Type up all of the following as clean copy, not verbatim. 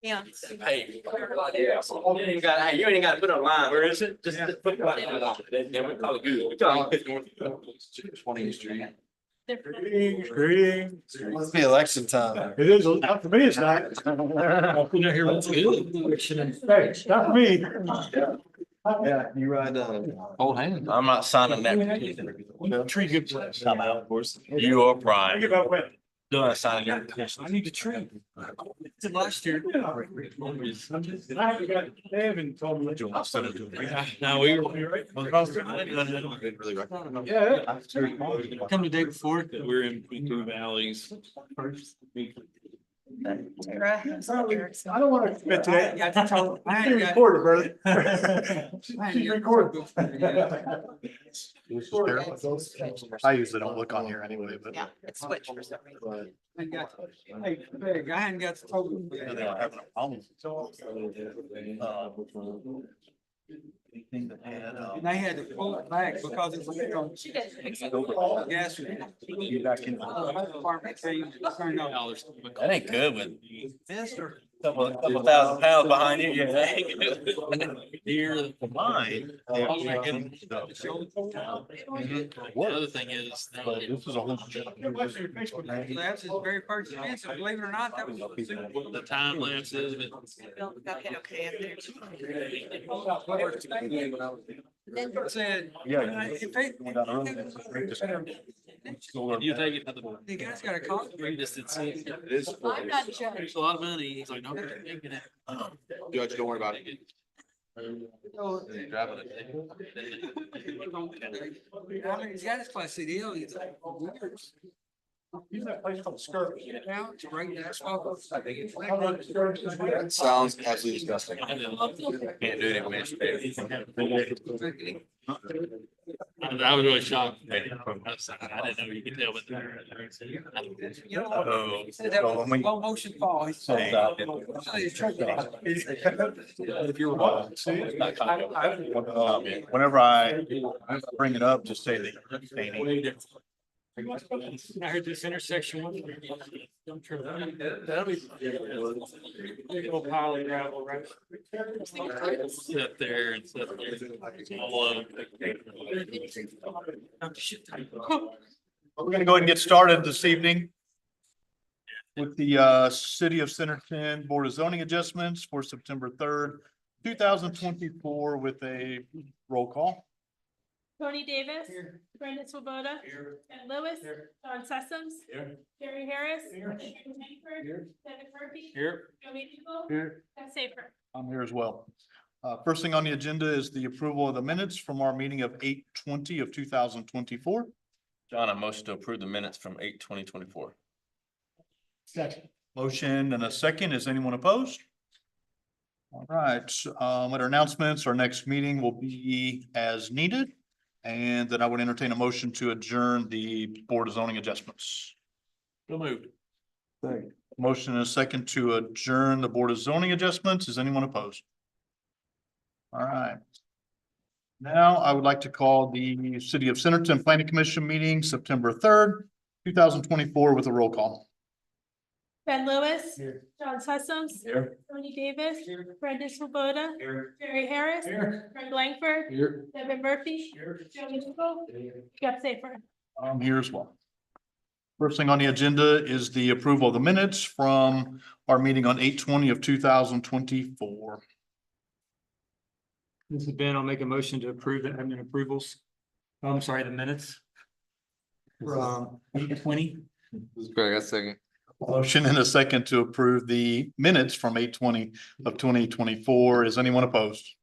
Yeah. Hey, you ain't got to put it online. Where is it? Just put it on. Then we call it good. 20th Street. Greetings. Must be election time. It is, not for me, it's not. Here, what's good? Hey, not for me. Yeah, you ride, Hold hands. I'm not signing that. Tree good place. I'm out, of course. You are Think prime. about when. Done signing your petition. I need a tree. Did last year. I haven't got, they haven't told me. Now we were. Yeah. Come the day before, we're in between valleys. Tara, I don't want to commit to that. She's recorded, brother. She's recorded. I usually don't look on here anyway, but. yeah, it's switched for some reason. I hadn't got to talk. They don't have no problem. Anything that had, And I had to pull it back because it's. She did fix it. Gas. that ain't good with couple thousand pounds behind you. Yeah. Here, Mine. the other thing is. This is a whole. That's his very first expense, and believe it or not, that was. The time lapse is, Bill got hit okay up there. Said. Yeah. If they- you take it to the. The guy's got a call. Greatest it's. It is. I'm not judging. There's a lot of money. He's like, no, you're taking it. Judge, don't worry about it. I mean, he's got his class C deal. He's like, He's that place called Skirt. now it's right there. That sounds absolutely disgusting. Can't do it in I was really shocked. I didn't know you could tell, but. Oh. That was low motion fall. He's saying. If you were. Whenever I bring it up, just say that. I heard this intersection. That'll be. Big old pile of gravel, right? Sit there and sit there. All of We're gonna go ahead and get started this evening with the City of Centerton Board of Zoning Adjustments for September 3rd, 2024 with a roll call. Tony Davis, Brandon Swoboda, Ed Lewis, John Sessoms, Jerry Harris, Aaron Langford, Devin Murphy, Here. Joey Eagle, Here. Jeff Safer. I'm here as well. First thing on the agenda is the approval of the minutes from our meeting of 8/20 of 2024. John, I motion to approve the minutes from 8/20/24. Second. Motion and a second. Is anyone opposed? All right, with our announcements, our next meeting will be as needed. And then I would entertain a motion to adjourn the Board of Zoning Adjustments. So moved. Motion and a second to adjourn the Board of Zoning Adjustments. Is anyone opposed? All right. Now I would like to call the City of Centerton Planning Commission meeting September 3rd, 2024 with a roll call. Ben Lewis, John Sessoms, Tony Davis, Brandon Swoboda, Jerry Harris, Greg Langford, Devin Murphy, Joey Eagle, Jeff Safer. I'm here as well. First thing on the agenda is the approval of the minutes from our meeting on 8/20 of 2024. This is Ben. I'll make a motion to approve the admin approvals. Oh, I'm sorry, the minutes. From 8/20. This is Greg, I second. Motion and a second to approve the minutes from 8/20 of 2024. Is anyone opposed?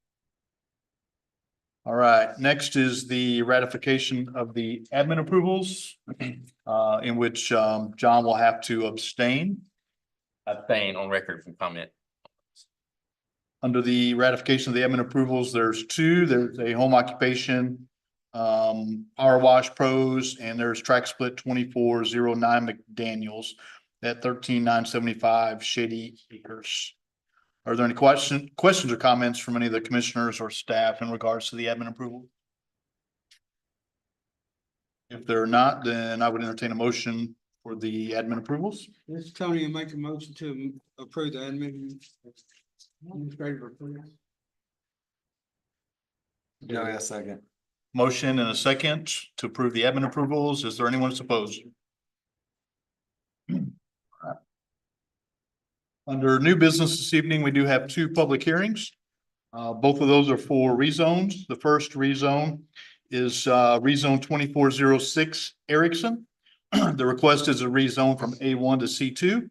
All right, next is the ratification of the admin approvals, in which John will have to abstain. Abstain on record from comment. Under the ratification of the admin approvals, there's two. There's a home occupation, power wash pros, and there's track split 2409 McDaniels at 13975 Shady Acres. Are there any questions or comments from any of the commissioners or staff in regards to the admin approval? If there are not, then I would entertain a motion for the admin approvals. This is Tony, I make a motion to approve the administrative report. Joey, a second. Motion and a second to approve the admin approvals. Is there anyone opposed? Under new business this evening, we do have two public hearings. Both of those are for rezones. The first rezone is rezone 2406 Erickson. The request is a rezone from A1 to C2.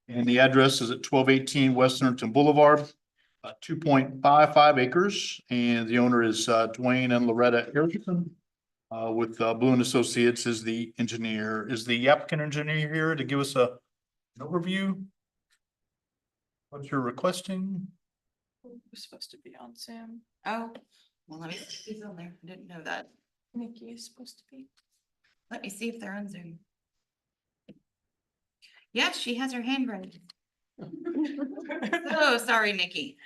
And the address is at 1218 West Centerton Boulevard, 2.55 acres. And the owner is Dwayne and Loretta Erickson. With Blue and Associates is the engineer. Is the applicant engineer here to give us an overview? What you're requesting? We're supposed to be on Zoom. Oh, well, let me, see if he's on there. I didn't know that. Nikki is supposed to be. Let me see if they're on Zoom. Yes, she has her hand raised. Oh, sorry, Nikki.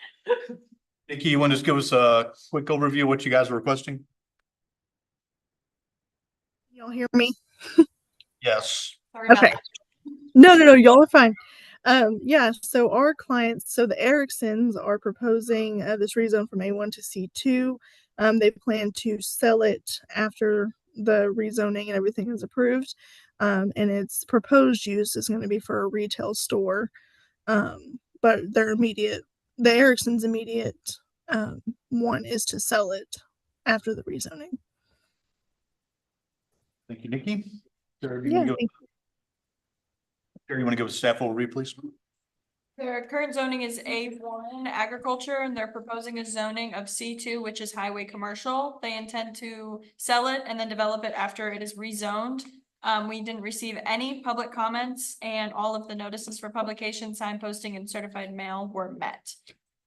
Nikki, you want to just give us a quick overview of what you guys are requesting? Y'all hear me? Yes. Sorry about Okay. that. No, y'all are fine. Yeah, so our clients, so the Ericksons are proposing this rezone from A1 to C2. They plan to sell it after the rezoning and everything is approved. And its proposed use is going to be for a retail store. But the Ericksons' immediate one is to sell it after the rezoning. Thank you, Nikki. Sarah, Yeah, you want to give a staff overview, please? Their current zoning is A1 agriculture, and they're proposing a zoning of C2, which is highway commercial. They intend to sell it and then develop it after it is rezoned. We didn't receive any public comments, and all of the notices for publication, signposting, and certified mail were met.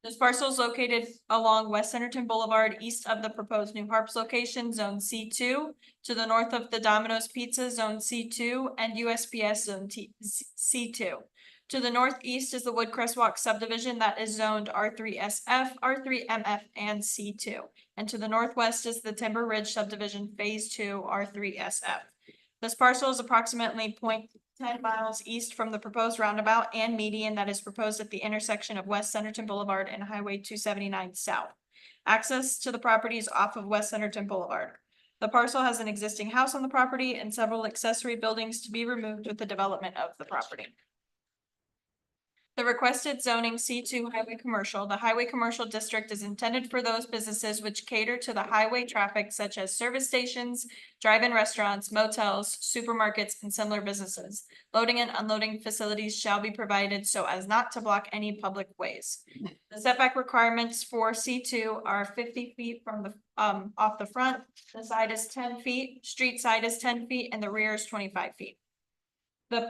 This parcel is located along West Centerton Boulevard, east of the proposed New Harps location, Zone C2, to the north of the Domino's Pizza, Zone C2, and USPS Zone C2. To the northeast is the Woodcrest Walk subdivision that is zoned R3SF, R3MF, and C2. And to the northwest is the Timber Ridge subdivision, Phase 2, R3SF. This parcel is approximately 0.10 miles east from the proposed roundabout and median that is proposed at the intersection of West Centerton Boulevard and Highway 279 South. Access to the property is off of West Centerton Boulevard. The parcel has an existing house on the property and several accessory buildings to be removed with the development of the property. The requested zoning C2 highway commercial. The highway commercial district is intended for those businesses which cater to the highway traffic such as service stations, drive-in restaurants, motels, supermarkets, and similar businesses. Loading and unloading facilities shall be provided so as not to block any public ways. The setback requirements for C2 are 50 feet from the off the front. The side is 10 feet, street side is 10 feet, and the rear is 25 feet.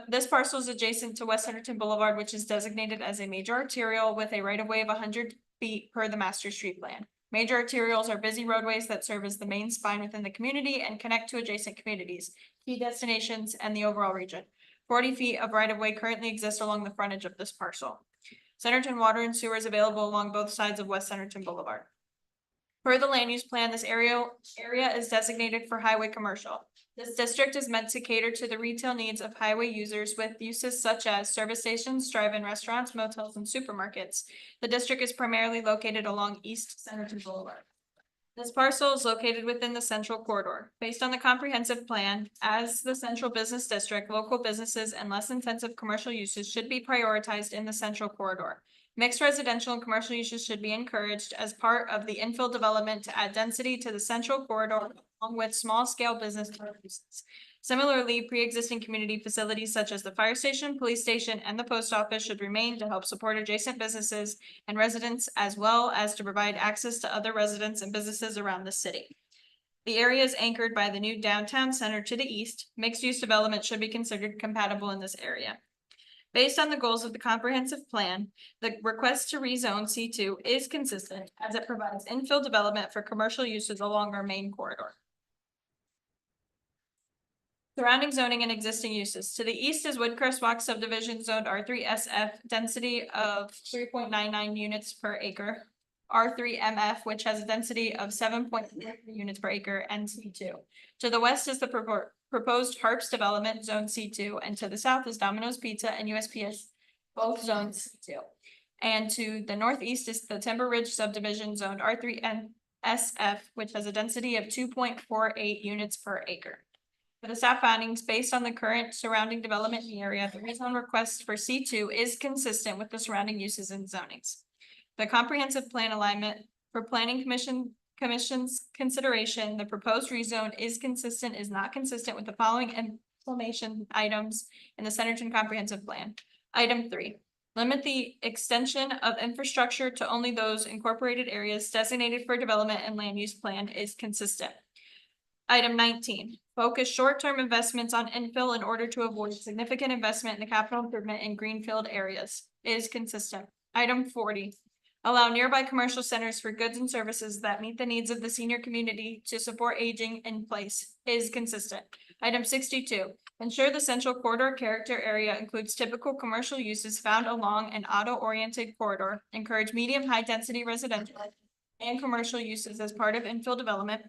This parcel is adjacent to West Centerton Boulevard, which is designated as a major arterial with a right-of-way of 100 feet per the master street plan. Major arterials are busy roadways that serve as the main spine within the community and connect to adjacent communities, key destinations, and the overall region. 40 feet of right-of-way currently exist along the frontage of this parcel. Centerton water and sewer is available along both sides of West Centerton Boulevard. Per the land use plan, this area is designated for highway commercial. This district is meant to cater to the retail needs of highway users with uses such as service stations, drive-in restaurants, motels, and supermarkets. The district is primarily located along East Centerton Boulevard. This parcel is located within the central corridor. Based on the comprehensive plan, as the central business district, local businesses and less intensive commercial uses should be prioritized in the central corridor. Mixed residential and commercial uses should be encouraged as part of the infill development to add density to the central corridor along with small-scale business uses. Similarly, pre-existing community facilities such as the fire station, police station, and the post office should remain to help support adjacent businesses and residents as well as to provide access to other residents and businesses around the city. The area is anchored by the new downtown center to the east. Mixed-use development should be considered compatible in this area. Based on the goals of the comprehensive plan, the request to rezone C2 is consistent as it provides infill development for commercial uses along our main corridor. Surrounding zoning and existing uses. To the east is Woodcrest Walk subdivision zoned R3SF, density of 3.99 units per acre. R3MF, which has a density of 7.3 units per acre, and C2. To the west is the proposed Harps development, zone C2, and to the south is Domino's Pizza and USPS, both zones C2. And to the northeast is the Timber Ridge subdivision zoned R3 and SF, which has a density of 2.48 units per acre. For the staff findings, based on the current surrounding development in the area, the rezone request for C2 is consistent with the surrounding uses and zonings. The comprehensive plan alignment for planning commission's consideration, the proposed rezone is not consistent with the following inflammation items in the Centerton Comprehensive Plan. Item 3, limit the extension of infrastructure to only those incorporated areas designated for development and land use plan is consistent. Item 19, focus short-term investments on infill in order to avoid significant investment in the capital improvement in greenfield areas is consistent. Item 40, allow nearby commercial centers for goods and services that meet the needs of the senior community to support aging in place is consistent. Item 62, ensure the central corridor character area includes typical commercial uses found along an auto-oriented corridor, encourage medium-high density residential and commercial uses as part of infill development.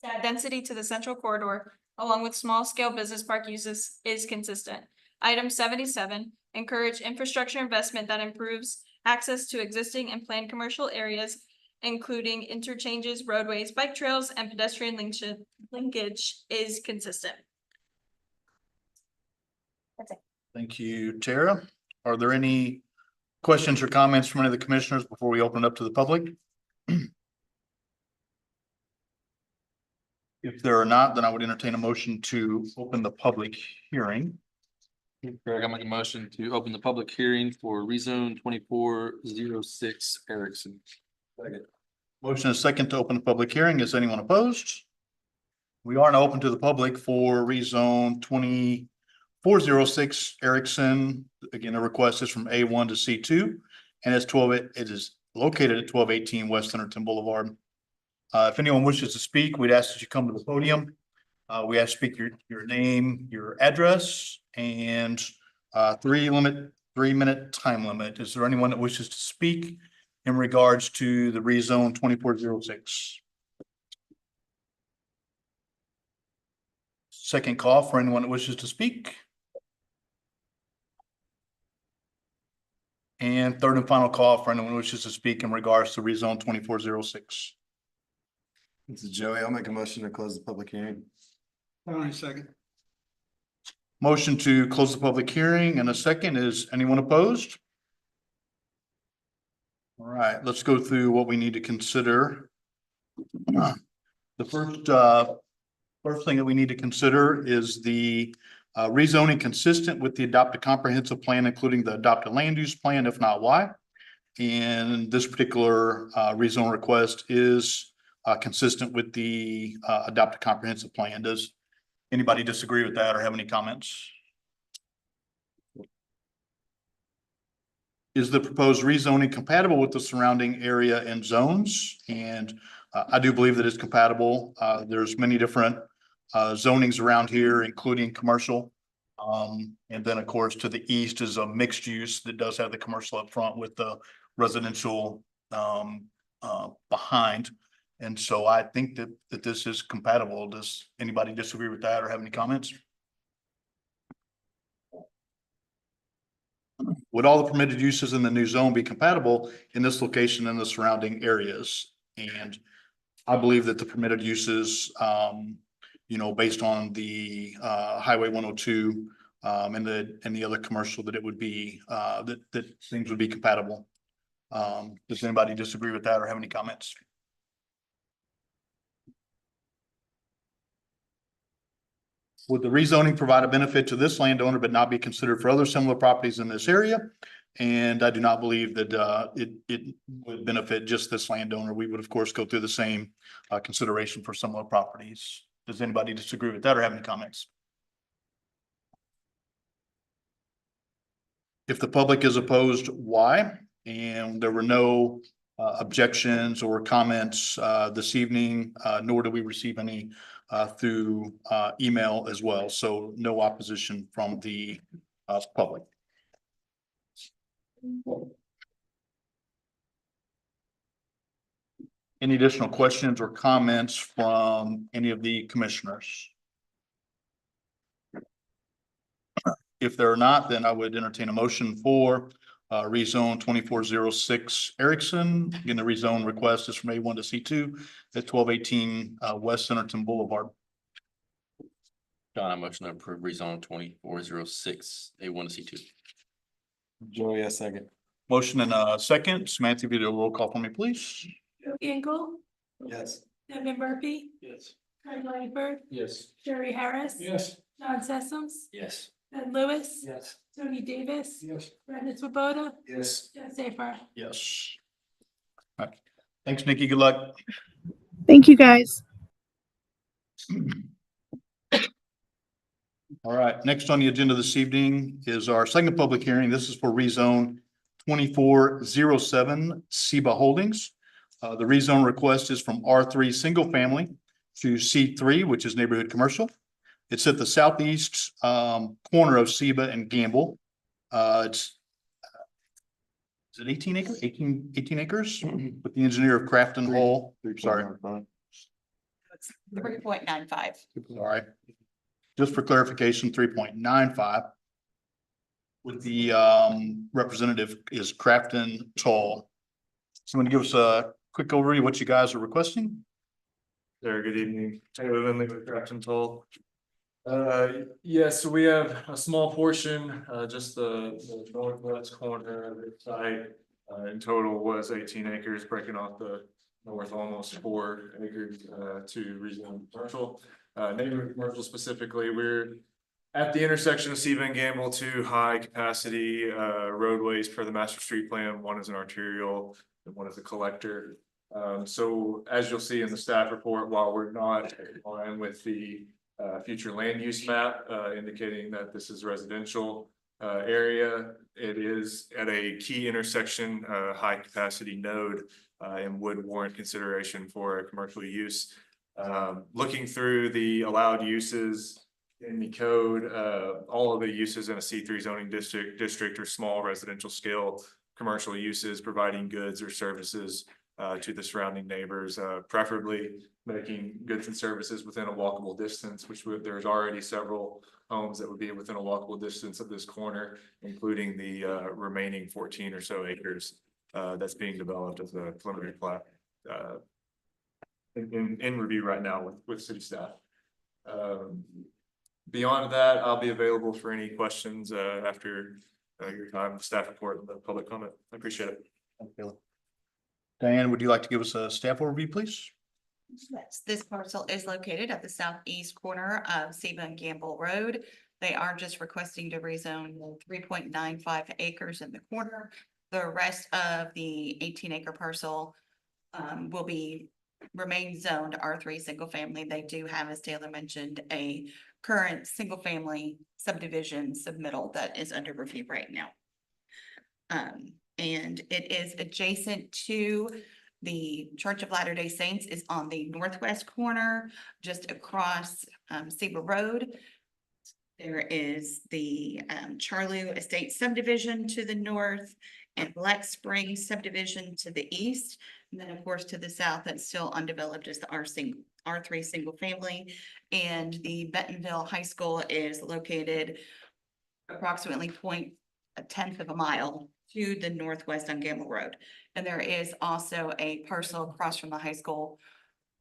Add density to the central corridor along with small-scale business park uses is consistent. Item 77, encourage infrastructure investment that improves access to existing and planned commercial areas, including interchanges, roadways, bike trails, and pedestrian linkage is consistent. That's it. Thank you, Tara. Are there any questions or comments from any of the commissioners before we open it up to the public? If there are not, then I would entertain a motion to open the public hearing. Greg, I make a motion to open the public hearing for rezone 2406 Erickson. Second. Motion is second to open the public hearing. Is anyone opposed? We are now open to the public for rezone 2406 Erickson. Again, the request is from A1 to C2 and it is located at 1218 West Centerton Boulevard. If anyone wishes to speak, we'd ask that you come to the podium. We ask to speak your name, your address, and 3-minute time limit. Is there anyone that wishes to speak in regards to the rezone 2406? Second call for anyone that wishes to speak. And third and final call for anyone who wishes to speak in regards to rezone 2406. This is Joey. I'll make a motion to close the public hearing. Tony, second. Motion to close the public hearing and a second. Is anyone opposed? All right, let's go through what we need to consider. The first thing that we need to consider is the rezoning consistent with the adopted comprehensive plan, including the adopted land use plan, if not why. And this particular rezone request is consistent with the adopted comprehensive plan. Does anybody disagree with that or have any comments? Is the proposed rezoning compatible with the surrounding area and zones? And I do believe that it's compatible. There's many different zonings around here, including commercial. And then of course, to the east is a mixed use that does have the commercial up front with the residential behind. And so I think that this is compatible. Does anybody disagree with that or have any comments? Would all the permitted uses in the new zone be compatible in this location and the surrounding areas? And I believe that the permitted uses, based on the Highway 102 and the other commercial, that it would be that things would be compatible. Does anybody disagree with that or have any comments? Would the rezoning provide a benefit to this landowner but not be considered for other similar properties in this area? And I do not believe that it would benefit just this landowner. We would of course go through the same consideration for similar properties. Does anybody disagree with that or have any comments? If the public is opposed, why? And there were no objections or comments this evening, nor do we receive any through email as well. So no opposition from the public. Any additional questions or comments from any of the commissioners? If there are not, then I would entertain a motion for rezone 2406 Erickson. Again, the rezone request is from A1 to C2 at 1218 West Centerton Boulevard. John, I motion to approve rezone 2406 A1 to C2. Joey, a second. Motion and a second. Samantha, if you do a roll call for me, please. Joe Hinkle, Yes. Devin Murphy, Yes. Craig Langford, Yes. Jerry Harris. Yes. John Sessoms, Yes. Ben Lewis. Yes. Tony Davis. Yes. Brandon Swoboda, Yes. Joe Zafer. Yes. All right. Thanks, Nikki. Good luck. Thank you, guys. All right, next on the agenda this evening is our second public hearing. This is for rezone 2407 Seba Holdings. The rezone request is from R3 single family to C3, which is neighborhood commercial. It's at the southeast corner of Seba and Gamble. It's is it 18 acres? 18 acres with the engineer of Crafton Hall. Sorry. 3.95. All right. Just for clarification, 3.95. With the representative is Crafton Toll. Someone give us a quick overview of what you guys are requesting? There, good evening, Taylor Lindley with Crafton Toll. Yes, so we have a small portion, just the northwest corner of the site. In total was 18 acres, breaking off the north almost 4 acres to rezone commercial. Neighborhood commercial specifically, we're at the intersection of Seba and Gamble, 2 high capacity roadways per the master street plan. One is an arterial and one is a collector. So as you'll see in the staff report, while we're not in line with the future land use map indicating that this is residential area, it is at a key intersection, high capacity node, and would warrant consideration for a commercial use. Looking through the allowed uses in the code, all of the uses in a C3 zoning district are small residential scale commercial uses providing goods or services to the surrounding neighbors, preferably making goods and services within a walkable distance, which there's already several homes that would be within a walkable distance of this corner, including the remaining 14 or so acres that's being developed as a preliminary plat in review right now with city staff. Beyond that, I'll be available for any questions after your time, the staff report, and the public comment. I appreciate it. Diane, would you like to give us a staff overview, please? Yes, this parcel is located at the southeast corner of Seba and Gamble Road. They are just requesting to rezone 3.95 acres in the corner. The rest of the 18-acre parcel will remain zoned R3 single family. They do have, as Taylor mentioned, a current single family subdivision submittal that is under review right now. And it is adjacent to the Church of Latter-day Saints is on the northwest corner, just across Seba Road. There is the Charlou Estate subdivision to the north and Black Springs subdivision to the east. And then of course to the south that's still undeveloped is the R3 single family. And the Bentonville High School is located approximately 0.1 of a mile to the northwest on Gamble Road. And there is also a parcel across from the high school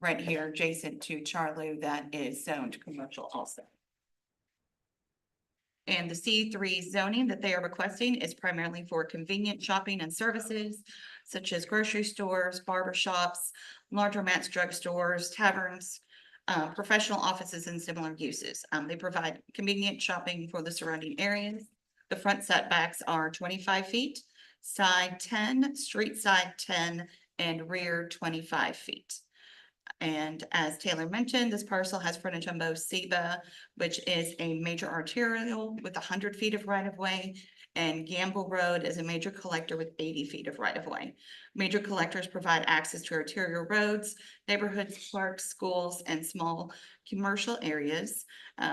right here adjacent to Charlou that is zoned commercial also. And the C3 zoning that they are requesting is primarily for convenient shopping and services such as grocery stores, barber shops, laundromats, drugstores, taverns, professional offices, and similar uses. They provide convenient shopping for the surrounding areas. The front setbacks are 25 feet, side 10, street side 10, and rear 25 feet. And as Taylor mentioned, this parcel has frontage on both Seba, which is a major arterial with 100 feet of right of way, and Gamble Road is a major collector with 80 feet of right of way. Major collectors provide access to arterial roads, neighborhoods, parks, schools, and small commercial areas.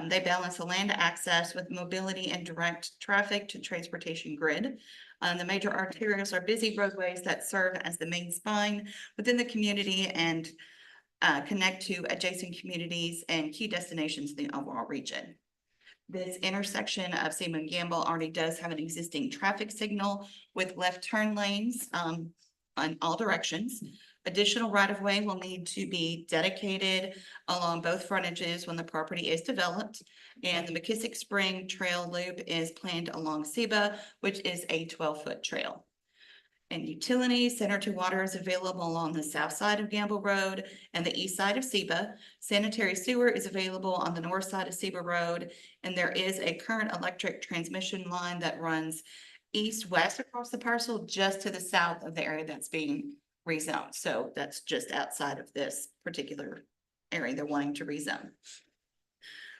They balance the land access with mobility and direct traffic to transportation grid. The major arterials are busy roadways that serve as the main spine within the community and connect to adjacent communities and key destinations in the overall region. This intersection of Seaman and Gamble already does have an existing traffic signal with left turn lanes on all directions. Additional right-of-way will need to be dedicated along both frontages when the property is developed. And the McKissick Spring Trail Loop is planned along Seba, which is a 12-foot trail. And utilities, center to water is available along the south side of Gamble Road and the east side of Seba. Sanitary sewer is available on the north side of Seba Road. And there is a current electric transmission line that runs east-west across the parcel, just to the south of the area that's being rezoned. So that's just outside of this particular area they're wanting to rezone.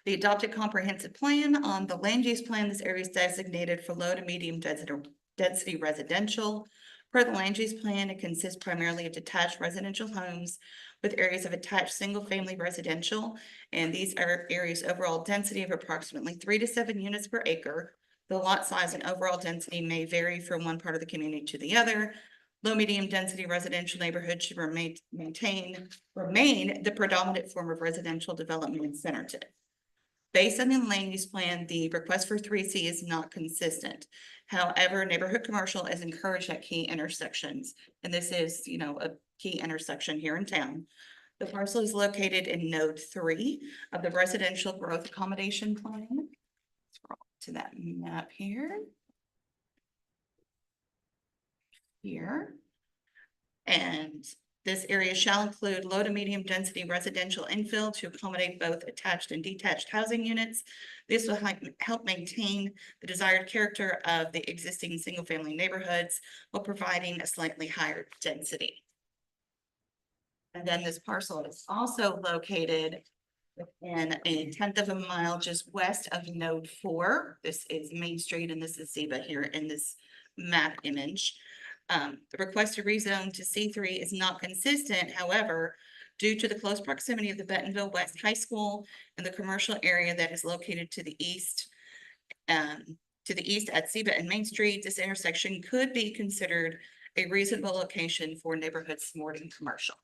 The adopted comprehensive plan on the land use plan, this area is designated for low to medium density residential. Per the land use plan, it consists primarily of detached residential homes with areas of attached single-family residential. And these are areas overall density of approximately 3 to 7 units per acre. The lot size and overall density may vary from one part of the community to the other. Low medium density residential neighborhoods should remain the predominant form of residential development in Centerton. Based on the land use plan, the request for 3C is not consistent. However, neighborhood commercial is encouraged at key intersections, and this is, a key intersection here in town. The parcel is located in node 3 of the residential growth accommodation plan. Scroll to that map here. And this area shall include low to medium density residential infill to accommodate both attached and detached housing units. This will help maintain the desired character of the existing single-family neighborhoods while providing a slightly higher density. And then this parcel is also located within a 1/10 of a mile just west of node 4. This is Main Street and this is Seba here in this map image. The request to rezone to C3 is not consistent. However, due to the close proximity of the Bentonville West High School and the commercial area that is located to the east at Seba and Main Street, this intersection could be considered a reasonable location for neighborhood sporting commercial.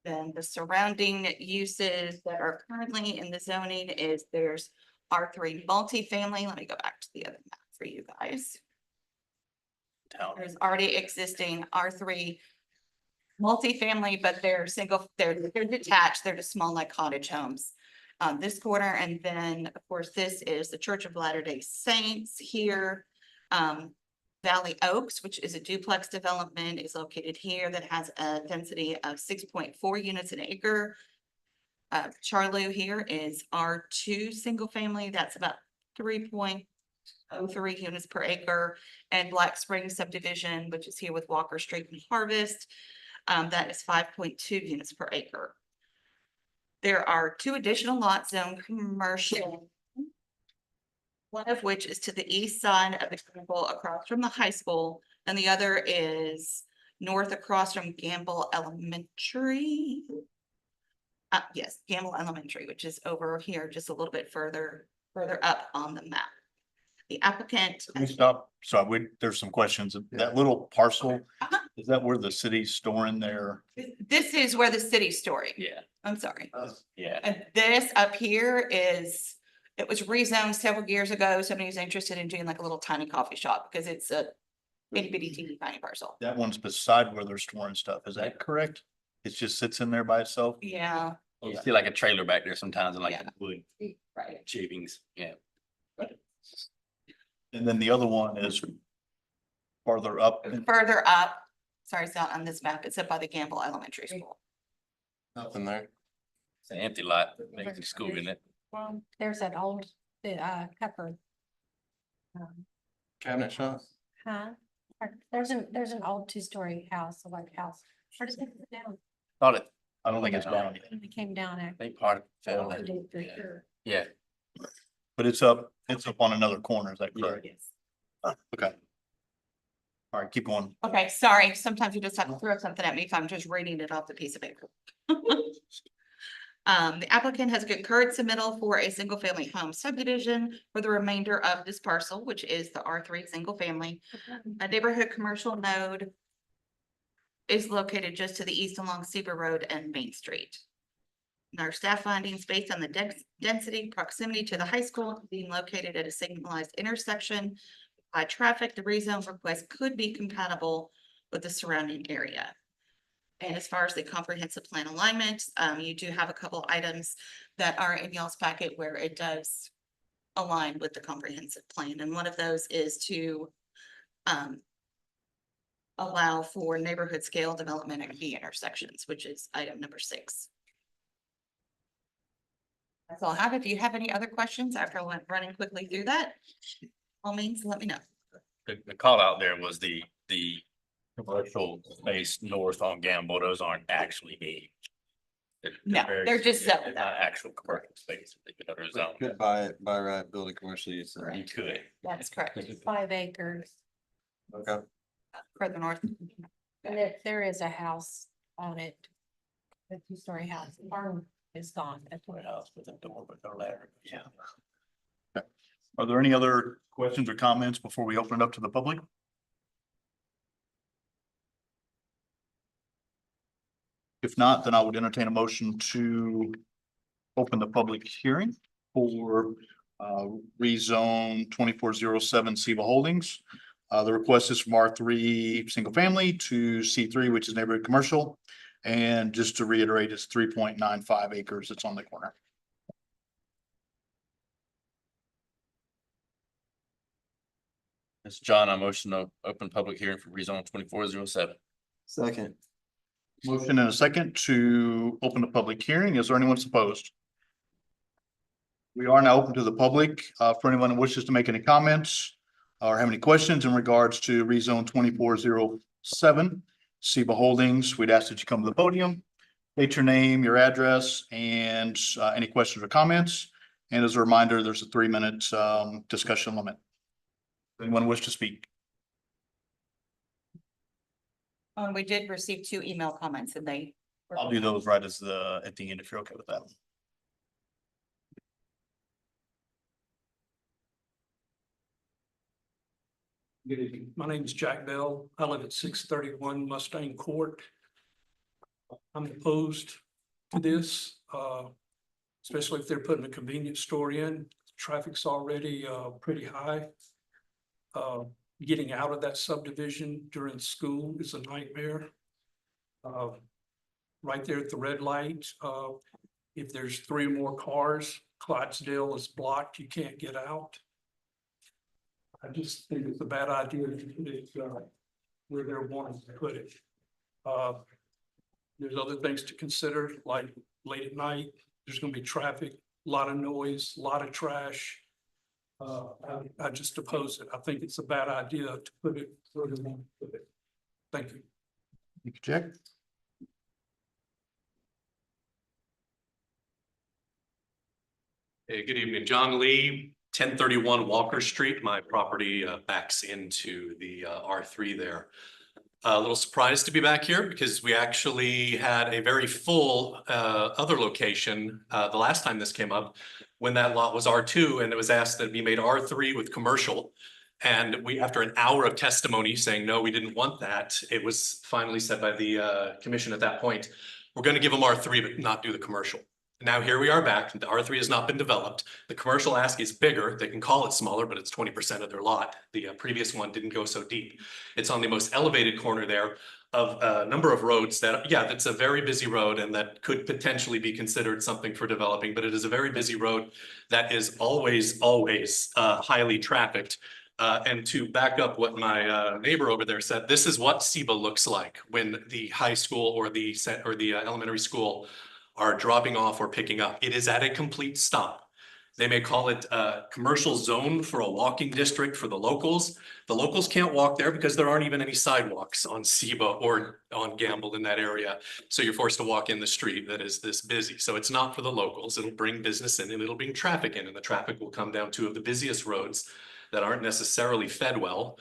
Then the surrounding uses that are currently in the zoning is there's R3 multifamily. Let me go back to the other map for you guys. There's already existing R3 multifamily, but they're detached. They're just small, like cottage homes on this corner. And then, of course, this is the Church of Latter-day Saints here. Valley Oaks, which is a duplex development, is located here that has a density of 6.4 units an acre. Charlo here is R2 single family. That's about 3.03 units per acre. And Black Springs subdivision, which is here with Walker Street and Harvest, that is 5.2 units per acre. There are 2 additional lots zoned commercial, one of which is to the east side of the Gamble across from the high school, and the other is north across from Gamble Elementary. Yes, Gamble Elementary, which is over here just a little bit further up on the map. The applicant. Can we stop? So there's some questions. That little parcel, is that where the city's storing their? This is where the city's storing. Yeah. I'm sorry. Yeah. And this up here it was rezoned several years ago. Somebody was interested in doing like a little tiny coffee shop because it's a itty bitty teeny tiny parcel. That one's beside where they're storing stuff. Is that correct? It just sits in there by itself? Yeah. You see like a trailer back there sometimes and like Yeah. wood Right. shavings. Yeah. And then the other one is farther up. Further up. Sorry, it's not on this map. It's up by the Gamble Elementary School. Nothing there. It's an empty lot, maybe the school in it. Well, there's that old, cupboard. Cabinet shop? Huh? There's an old 2-story house, a white house. Where does it go down? I don't think it's down yet, It came down I there. think part of it fell Oh, in. it did for sure. Yeah. but it's up on another corner. Is that Yeah. correct? Okay. All right, keep going. Okay, sorry. Sometimes you just have to throw something at me if I'm just reading it off the piece of paper. The applicant has concurred submittal for a single family home subdivision for the remainder of this parcel, which is the R3 single family. A neighborhood commercial node is located just to the east along Seba Road and Main Street. our staff findings based on the density, proximity to the high school being located at a signalized intersection by traffic, the rezone request could be compatible with the surrounding area. And as far as the comprehensive plan alignment, you do have a couple items that are in y'all's packet where it does align with the comprehensive plan. And one of those is to allow for neighborhood scale development at key intersections, which is item number 6. That's all I have. If you have any other questions after I went running quickly through that, all means, let me know. The call out there was the commercial space north on Gamble, those aren't actually being. No, they're just yeah, zoned they're not actual commercial space. They're zoned. Could buy it, by right, building commercial use. You could. That's correct. 5 acres, Okay. Further north. and there is a house on it. A 2-story house, the barn is gone. That's what House with a door, but no ladder. Yeah. Are there any other questions or comments before we open it up to the public? If not, then I would entertain a motion to open the public hearing for rezone 2407 Seba Holdings. The request is from R3 single family to C3, which is neighborhood commercial. And just to reiterate, it's 3.95 acres. It's on the corner. It's John, I motion to open public hearing for rezone 2407. Second. Motion and a second to open the public hearing. Is there anyone opposed? We are now open to the public, for anyone who wishes to make any comments or have any questions in regards to rezone 2407 Seba Holdings. We'd ask that you come to the podium, state your name, your address, and any questions or comments. And as a reminder, there's a 3-minute discussion limit. Anyone wish to speak? We did receive 2 email comments and they. I'll do those right at the end if you're okay with that. Good evening. My name is Jack Bell. I live at 631 Mustang Court. I'm opposed to this, especially if they're putting a convenience store in. Traffic's already pretty high. Getting out of that subdivision during school is a nightmare. Right there at the red light, if there's 3 or more cars, Clydesdale is blocked. You can't get out. I just think it's a bad idea to put it where they're wanting to put it. There's other things to consider, like late at night, there's gonna be traffic, a lot of noise, a lot of trash. I just oppose it. I think it's a bad idea to put it where they want to put it. Thank you. Thank you, Jack. Hey, good evening, John Lee, 1031 Walker Street. My property backs into the R3 there. A little surprised to be back here because we actually had a very full other location the last time this came up when that lot was R2 and it was asked that it be made R3 with commercial. And we, after an hour of testimony saying, no, we didn't want that, it was finally said by the commission at that point, we're going to give them R3, but not do the commercial. Now here we are back. The R3 has not been developed. The commercial ask is bigger. They can call it smaller, but it's 20% of their lot. The previous one didn't go so deep. It's on the most elevated corner there of a number of roads that, yeah, that's a very busy road and that could potentially be considered something for developing, but it is a very busy road that is always highly trafficked. And to back up what my neighbor over there said, this is what Seba looks like when the high school or the elementary school are dropping off or picking up. It is at a complete stop. They may call it a commercial zone for a walking district for the locals. The locals can't walk there because there aren't even any sidewalks on Seba or on Gamble in that area. So you're forced to walk in the street that is this busy. So it's not for the locals. It'll bring business in and it'll bring traffic in, and the traffic will come down 2 of the busiest roads that aren't necessarily fed well,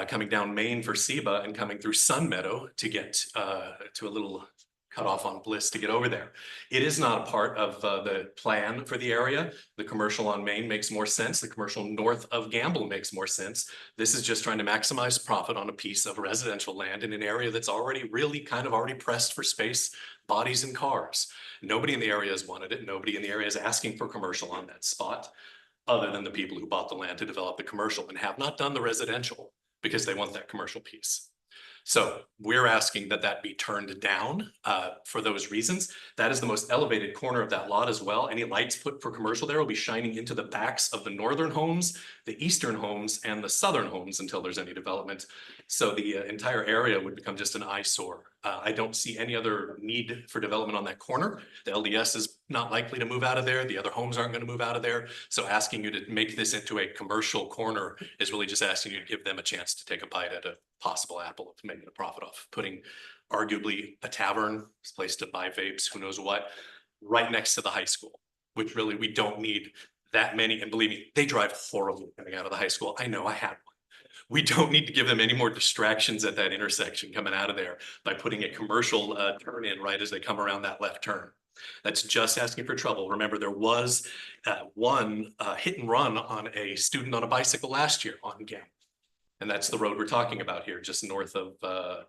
coming down Main for Seba and coming through Sun Meadow to get to a little cut off on Bliss to get over there. It is not a part of the plan for the area. The commercial on Main makes more sense. The commercial north of Gamble makes more sense. This is just trying to maximize profit on a piece of residential land in an area that's already really kind of already pressed for space, bodies and cars. Nobody in the area has wanted it. Nobody in the area is asking for commercial on that spot, other than the people who bought the land to develop the commercial and have not done the residential because they want that commercial piece. So we're asking that that be turned down for those reasons. That is the most elevated corner of that lot as well. Any lights put for commercial there will be shining into the backs of the northern homes, the eastern homes, and the southern homes until there's any development. So the entire area would become just an eyesore. I don't see any other need for development on that corner. The LDS is not likely to move out of there. The other homes aren't going to move out of there. So asking you to make this into a commercial corner is really just asking you to give them a chance to take a bite at a possible apple to make a profit off putting arguably a tavern, a place to buy vapes, who knows what, right next to the high school, which really we don't need that many. And believe me, they drive horribly coming out of the high school. I know, I had one. We don't need to give them any more distractions at that intersection coming out of there by putting a commercial turn in right as they come around that left turn. That's just asking for trouble. Remember, there was one hit and run on a student on a bicycle last year on Gamble. And that's the road we're talking about here, just north of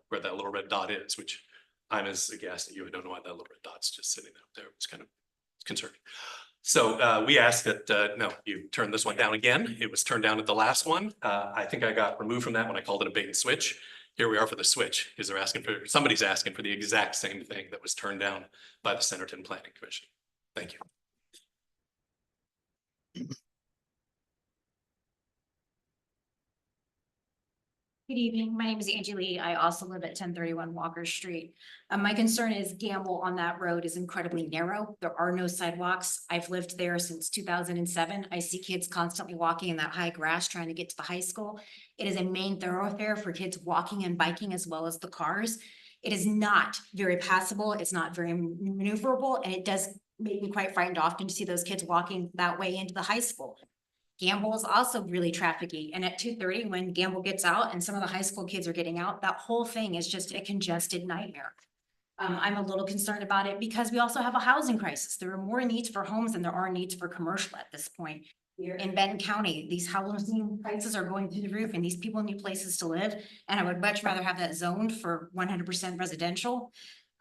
where that little red dot is, which I'm as aghast at you. I don't know why that little red dot's just sitting up there. It's kind of concerning. So we asked that, no, you turn this one down again. It was turned down at the last one. I think I got removed from that when I called it a bait and switch. Here we are for the switch, because they're asking for, somebody's asking for the exact same thing that was turned down by the Centerton Planning Commission. Thank you. Good evening. My name is Angie Lee. I also live at 1031 Walker Street. My concern is Gamble on that road is incredibly narrow. There are no sidewalks. I've lived there since 2007. I see kids constantly walking in that high grass trying to get to the high school. It is a main thoroughfare for kids walking and biking as well as the cars. It is not very passable. It's not very maneuverable, and it does make me quite frightened often to see those kids walking that way into the high school. Gamble is also really trafficky, and at 2:30 when Gamble gets out and some of the high school kids are getting out, that whole thing is just a congested nightmare. I'm a little concerned about it because we also have a housing crisis. There are more needs for homes than there are needs for commercial at this point. Here in Benton County, these housing prices are going through the roof and these people need places to live. And I would much rather have that zoned for 100% residential.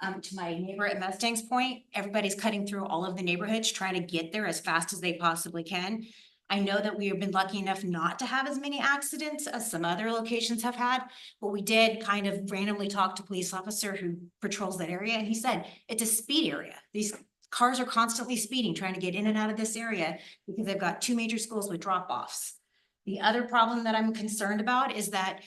To my neighbor at Mustang's point, everybody's cutting through all of the neighborhoods, trying to get there as fast as they possibly can. I know that we have been lucky enough not to have as many accidents as some other locations have had, but we did kind of randomly talk to a police officer who patrols that area, and he said it's a speed area. These cars are constantly speeding, trying to get in and out of this area because they've got 2 major schools with drop-offs. The other problem that I'm concerned about is that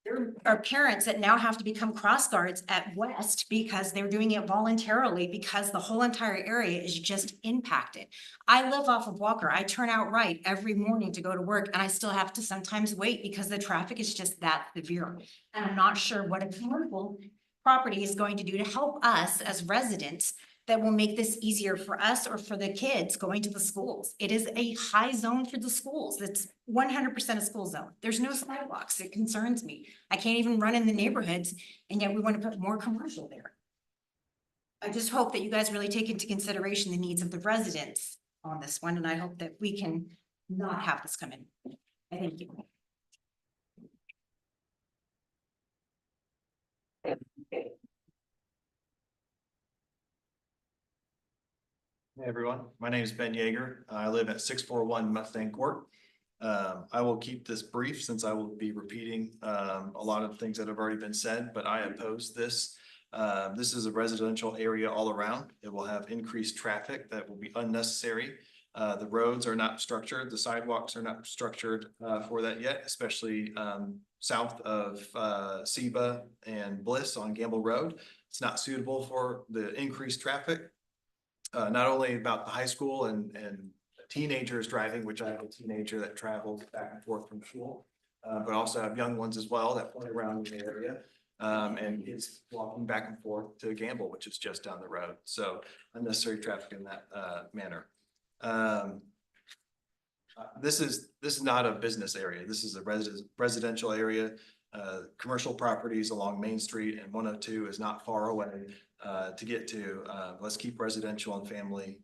there are parents that now have to become cross guards at West because they're doing it voluntarily because the whole entire area is just impacted. I live off of Walker. I turn out right every morning to go to work, and I still have to sometimes wait because the traffic is just that severe. And I'm not sure what a commercial property is going to do to help us as residents that will make this easier for us or for the kids going to the schools. It is a high zone for the schools. It's 100% a school zone. There's no sidewalks. It concerns me. I can't even run in the neighborhoods, and yet we want to put more commercial there. I just hope that you guys really take into consideration the needs of the residents on this one, and I hope that we can not have this come in. I thank you. Hey everyone, my name is Ben Yeager. I live at 641 Mustang Court. I will keep this brief since I will be repeating a lot of things that have already been said, but I oppose this. This is a residential area all around. It will have increased traffic that will be unnecessary. The roads are not structured. The sidewalks are not structured for that yet, especially south of Seba and Bliss on Gamble Road. It's not suitable for the increased traffic. Not only about the high school and teenagers driving, which I have a teenager that travels back and forth from school, but also have young ones as well that play around in the area. And is walking back and forth to Gamble, which is just down the road. So unnecessary traffic in that manner. This is not a business area. This is a residential area. Commercial properties along Main Street and 102 is not far away. to get to. Let's keep residential and family,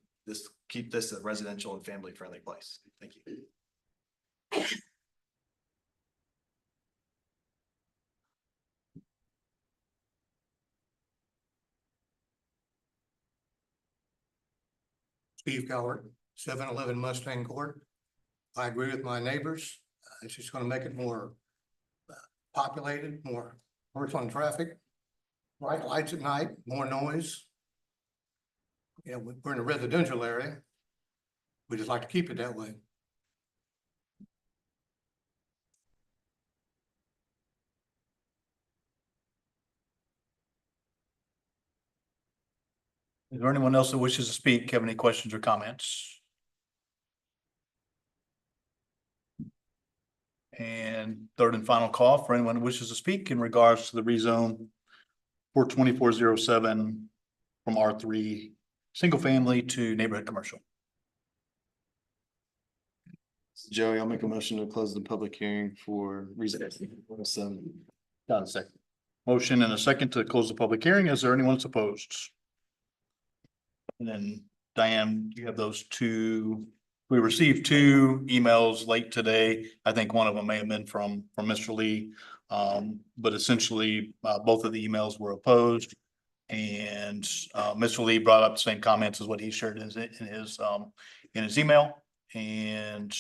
keep this a residential and family friendly place. Thank you. Steve Coward, 711 Mustang Court. I agree with my neighbors. It's just gonna make it more populated, more works on traffic. Bright lights at night, more noise. Yeah, we're in a residential area. We just like to keep it that way. Is there anyone else that wishes to speak? Have any questions or comments? And third and final call for anyone who wishes to speak in regards to the rezone for 2407 from R3 single family to neighborhood commercial. Joey, I'll make a motion to close the public hearing for reason. Got a second. Motion and a second to close the public hearing. Is there anyone that's opposed? And then Diane, you have those two. We received two emails late today. I think one of them may have been from Mr. Lee. But essentially, both of the emails were opposed. And Mr. Lee brought up the same comments as what he shared in his email. And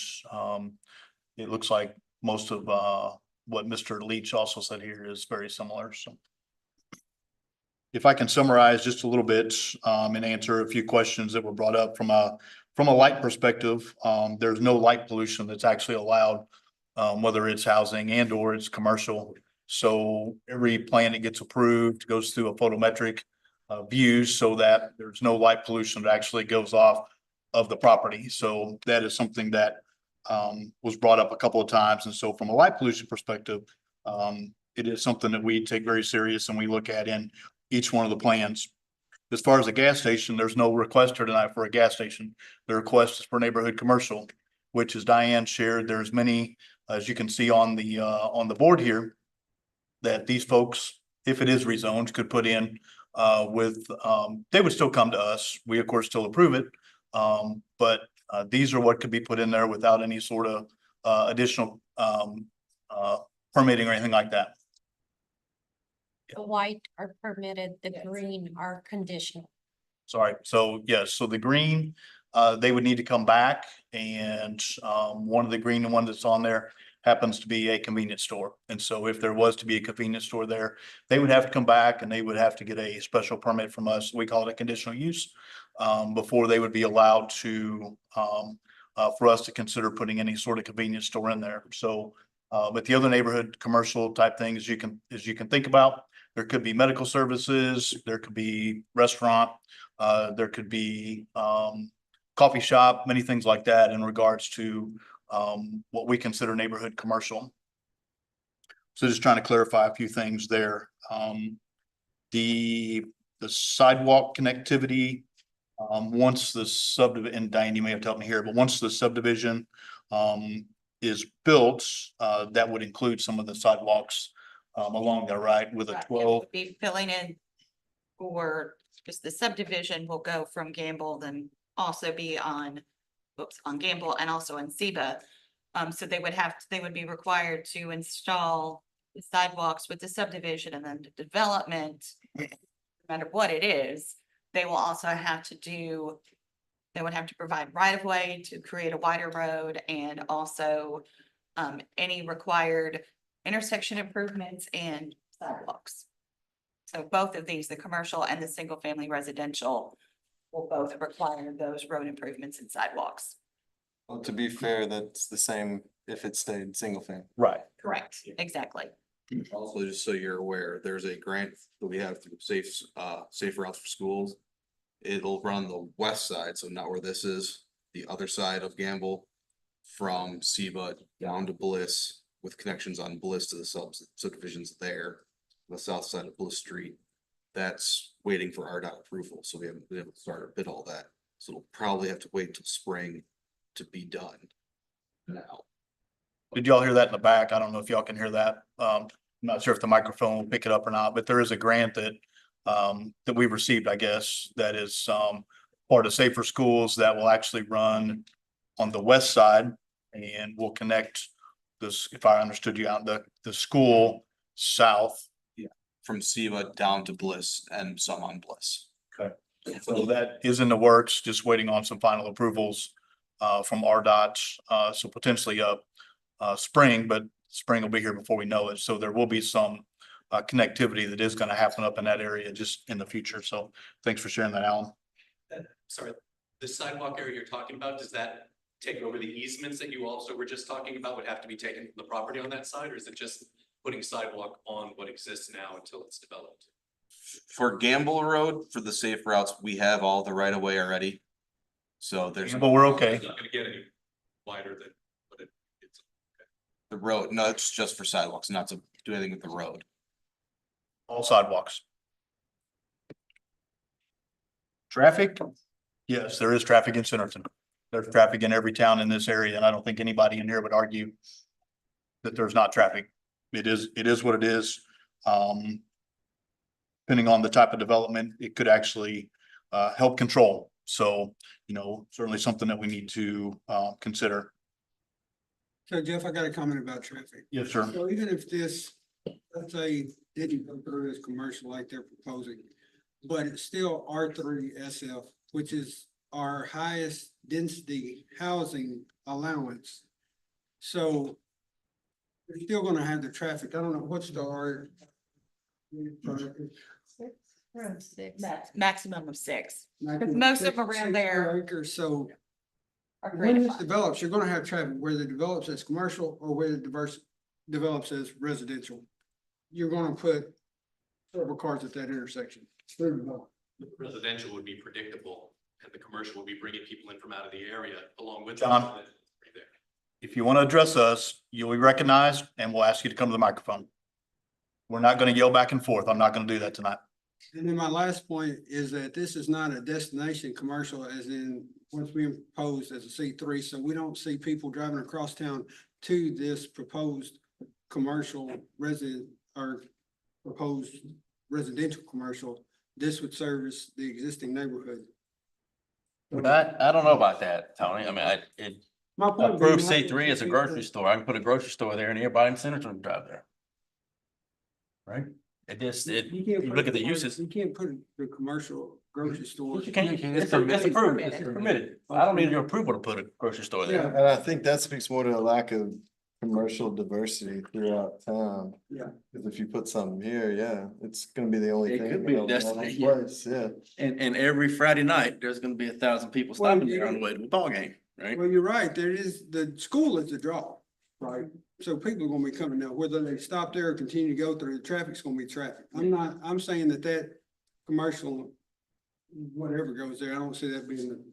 it looks like most of what Mr. Leach also said here is very similar. So if I can summarize just a little bit and answer a few questions that were brought up from a light perspective, there's no light pollution that's actually allowed, whether it's housing and or it's commercial. So every plan that gets approved goes through a photometric views so that there's no light pollution that actually goes off of the property. So that is something that was brought up a couple of times. And so from a light pollution perspective, it is something that we take very serious and we look at in each one of the plans. As far as a gas station, there's no request here tonight for a gas station. The request is for neighborhood commercial, which as Diane shared, there's many, as you can see on the board here, that these folks, if it is rezoned, could put in they would still come to us. We of course still approve it. But these are what could be put in there without any sort of additional permitting or anything like that. The white are permitted, the green are conditional. Sorry. So yes, so the green, they would need to come back and one of the green one that's on there happens to be a convenience store. And so if there was to be a convenience store there, they would have to come back and they would have to get a special permit from us. We call it a conditional use before they would be allowed to for us to consider putting any sort of convenience store in there. So but the other neighborhood commercial type things you can think about, there could be medical services, there could be restaurant, there could be coffee shop, many things like that in regards to what we consider neighborhood commercial. So just trying to clarify a few things there. The sidewalk connectivity, once the subdivision, and Diane, you may have to help me here, but once the subdivision is built, that would include some of the sidewalks along there, right? With a 12. Be filling in for, because the subdivision will go from Gamble, then also be on Gamble and also in Seba. So they would be required to install the sidewalks with the subdivision and then the development, no matter what it is, they will also have to they would have to provide right of way to create a wider road and also any required intersection improvements and sidewalks. So both of these, the commercial and the single family residential, will both require those road improvements and sidewalks. Well, to be fair, that's the same if it stayed single family. Right. Correct, exactly. Also, just so you're aware, there's a grant that we have through Safe Routes for Schools. It'll run the west side, so not where this is, the other side of Gamble, from Seba down to Bliss, with connections on Bliss to the subdivisions there, the south side of Bliss Street. That's waiting for RDOT approval, so we haven't been able to start or bid all that. So we'll probably have to wait till spring to be done now. Did y'all hear that in the back? I don't know if y'all can hear that. I'm not sure if the microphone will pick it up or not, but there is a grant that that we've received, I guess, that is, part of Safer Schools that will actually run on the west side and will connect this, if I understood you out, the school south. From Siva down to Bliss and some on Bliss. Okay. So that is in the works, just waiting on some final approvals from RDOT. So potentially spring, but spring will be here before we know it. So there will be some connectivity that is going to happen up in that area just in the future. So thanks for sharing that, Alan. Sorry, the sidewalk area you're talking about, does that take over the easements that you also were just talking about would have to be taken from the property on that side, or is it just putting sidewalk on what exists now until it's developed? For Gamble Road, for the safe routes, we have all the right of way already. So there's. But we're okay. It's not gonna get any wider than what it's. The road, no, it's just for sidewalks, not to do anything with the road. All sidewalks. Traffic? Yes, there is traffic in Centerton. There's traffic in every town in this area, and I don't think anybody in here would argue that there's not traffic. It is what it is. Depending on the type of development, it could actually help control. So, certainly something that we need to consider. So Jeff, I got a comment about traffic. Yes, sir. So even if this, let's say, didn't go through as commercial like they're proposing, but it's still R3 SF, which is our highest density housing allowance. So we're still gonna have the traffic. I don't know, what's the R? Maximum of 6. Because most of them around there Acres, so are when great. this develops, you're gonna have traffic, whether it develops as commercial or whether it develops as residential. You're gonna put several cars at that intersection. The residential would be predictable and the commercial would be bringing people in from out of the area along with. John. Right there. If you want to address us, you'll be recognized and we'll ask you to come to the microphone. We're not going to yell back and forth. I'm not going to do that tonight. And then my last point is that this is not a destination commercial as in what's being proposed as a C3. So we don't see people driving across town to this proposed commercial resident or proposed residential commercial. This would service the existing neighborhood. I don't know about that, Tony. I mean, My point being, approved C3 is a grocery store. I can put a grocery store there and everybody in Centerton can drive there. Right? You look at the uses. You can't put the commercial grocery store. You can't, it's approved, it's permitted. I don't need your approval to put a grocery store there. And I think that speaks more to a lack of commercial diversity throughout town. Yeah. Cause if you put something here, yeah, it's gonna be the only It thing. could be a in that destination. place, yeah. And every Friday night, there's gonna be 1,000 people Well, stopping there on the way to the ball game, right? Well, you're right. There is, the school is a draw, right? So people are gonna be coming now, whether they stop there or continue to go through, the traffic's gonna be traffic. I'm saying that commercial, whatever goes there, I don't see that being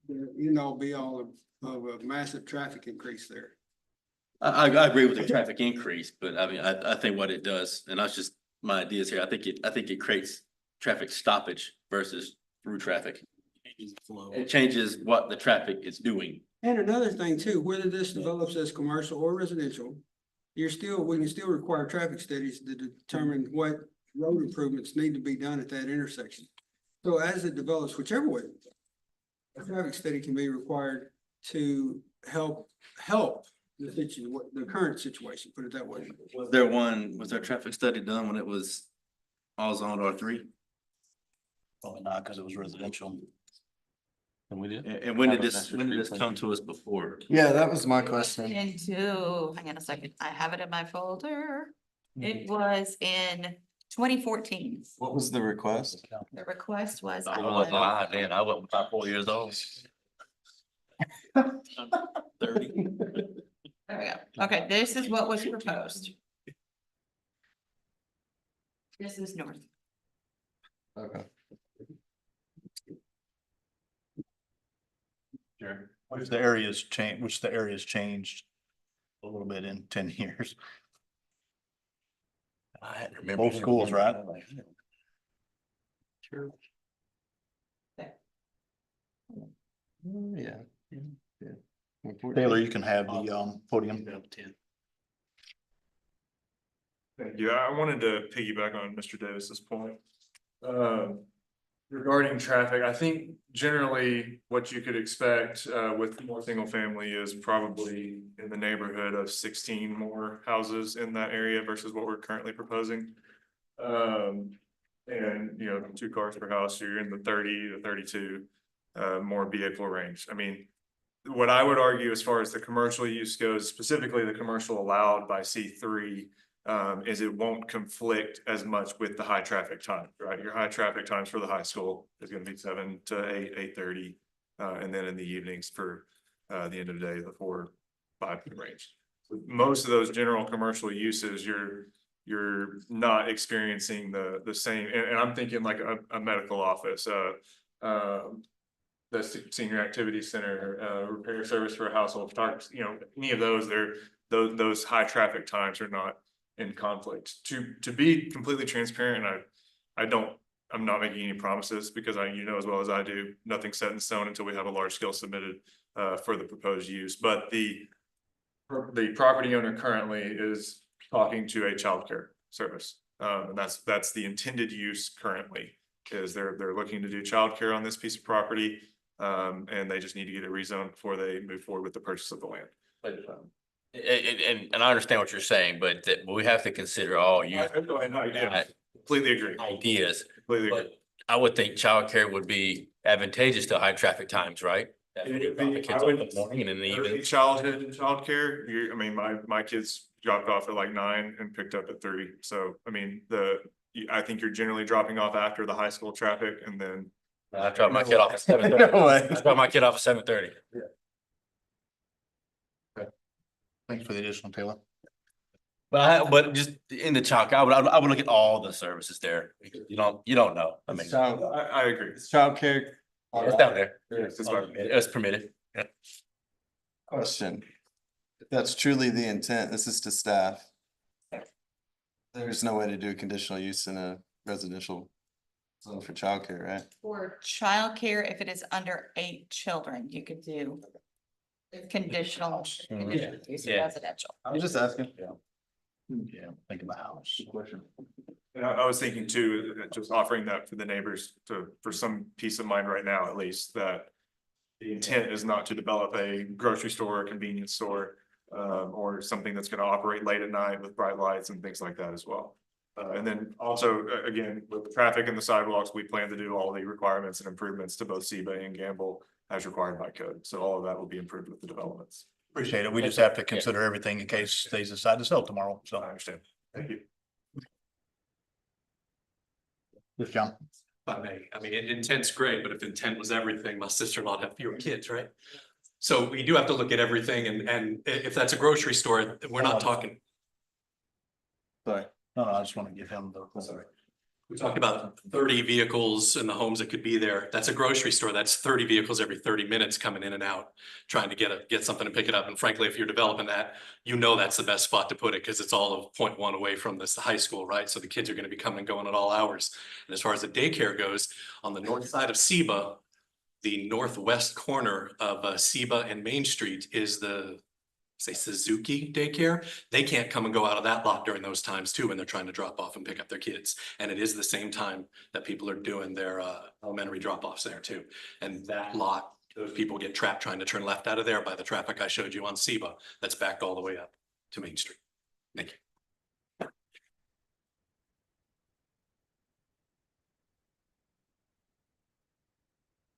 the be all of a massive traffic increase there. I agree with the traffic increase, but I mean, I think what it does, and that's just my ideas here, I think it creates traffic stoppage versus through traffic. It changes what the traffic is doing. And another thing too, whether this develops as commercial or residential, we can still require traffic studies to determine what road improvements need to be done at that intersection. So as it develops, whichever way, a traffic study can be required to help the current situation, put it that way. Was there a traffic study done when it was all zoned R3? Probably not, because it was residential. And we did. And when did this come to us before? Yeah, that was my question. Hang on a second, I have it in my folder. It was in 2014. What was the request? The request was. I wasn't alive then. I wasn't about 4 years old. 30. There we go. Okay, this is what was proposed. This is north. Okay. Sure. Which the area's changed a little bit in 10 years. I had to remember. Both schools, right? Sure. Yeah. Taylor, you can have the podium. Thank you. I wanted to piggyback on Mr. Davis's point. Regarding traffic, I think generally what you could expect with more single family is probably in the neighborhood of 16 more houses in that area versus what we're currently proposing. And 2 cars per house, so you're in the 30 to 32 more vehicle range. I mean, what I would argue as far as the commercial use goes, specifically the commercial allowed by C3, is it won't conflict as much with the high traffic time, right? Your high traffic times for the high school is gonna be 7 to 8:30. And then in the evenings for the end of the day, the 4, 5 range. Most of those general commercial uses, you're not experiencing the same, and I'm thinking like a medical office, the senior activity center, repair service for a household photography, any of those, those high traffic times are not in conflict. To be completely transparent, I'm not making any promises because as well as I do, nothing's set in stone until we have a large scale submitted for the proposed use. But the property owner currently is talking to a childcare service. And that's the intended use currently, is they're looking to do childcare on this piece of property. And they just need to get it rezoned before they move forward with the purchase of the land. And I understand what you're saying, but we have to consider all you. Completely agree. Ideas. Completely agree. But I would think childcare would be advantageous to high traffic times, right? Kids in the morning and in the evening. Childhood and childcare, my kids dropped off at like 9 and picked up at 3. So, I mean, I think you're generally dropping off after the high school traffic and then. I dropped my kid off at 7:30. No way. I dropped my kid off at 7:30. Thanks for the additional, Taylor. But just in the chalk, I would look at all the services there. You don't know. I mean, I agree. It's childcare. it's down there. Yes, it's It's permitted. Yeah. Question. If that's truly the intent, this is to staff. There's no way to do a conditional use in a residential zone for childcare, right? For childcare, if it is under 8 children, you could do conditional use Yeah. residential. I'm just asking. Yeah, think of a house. Question. And I was thinking too, just offering that for the neighbors for some peace of mind right now, at least, that the intent is not to develop a grocery store or convenience store, or something that's gonna operate late at night with bright lights and things like that as well. And then also, again, with the traffic and the sidewalks, we plan to do all the requirements and improvements to both SEBA and Gamble as required by code. So all of that will be improved with the developments. Appreciate it. We just have to consider everything in case they decide to sell tomorrow. So I understand. Thank you. Yes, John. If I may, I mean, intent's great, but if intent was everything, my sister-in-law would have fewer kids, right? So we do have to look at everything, and if that's a grocery store, we're not talking. Sorry. No, I just want to give him the. Sorry. We talked about 30 vehicles in the homes that could be there. That's a grocery store. That's 30 vehicles every 30 minutes coming in and out, trying to get something and pick it up. And frankly, if you're developing that, that's the best spot to put it because it's all of 0.1 away from this high school, right? So the kids are going to be coming and going at all hours. And as far as the daycare goes, on the north side of SEBA, the northwest corner of SEBA and Main Street is the Suzuki daycare. They can't come and go out of that lot during those times too when they're trying to drop off and pick up their kids. And it is the same time that people are doing their elementary drop-offs there too. And that lot, those people get trapped trying to turn left out of there by the traffic I showed you on SEBA that's backed all the way up to Main Street. Thank you.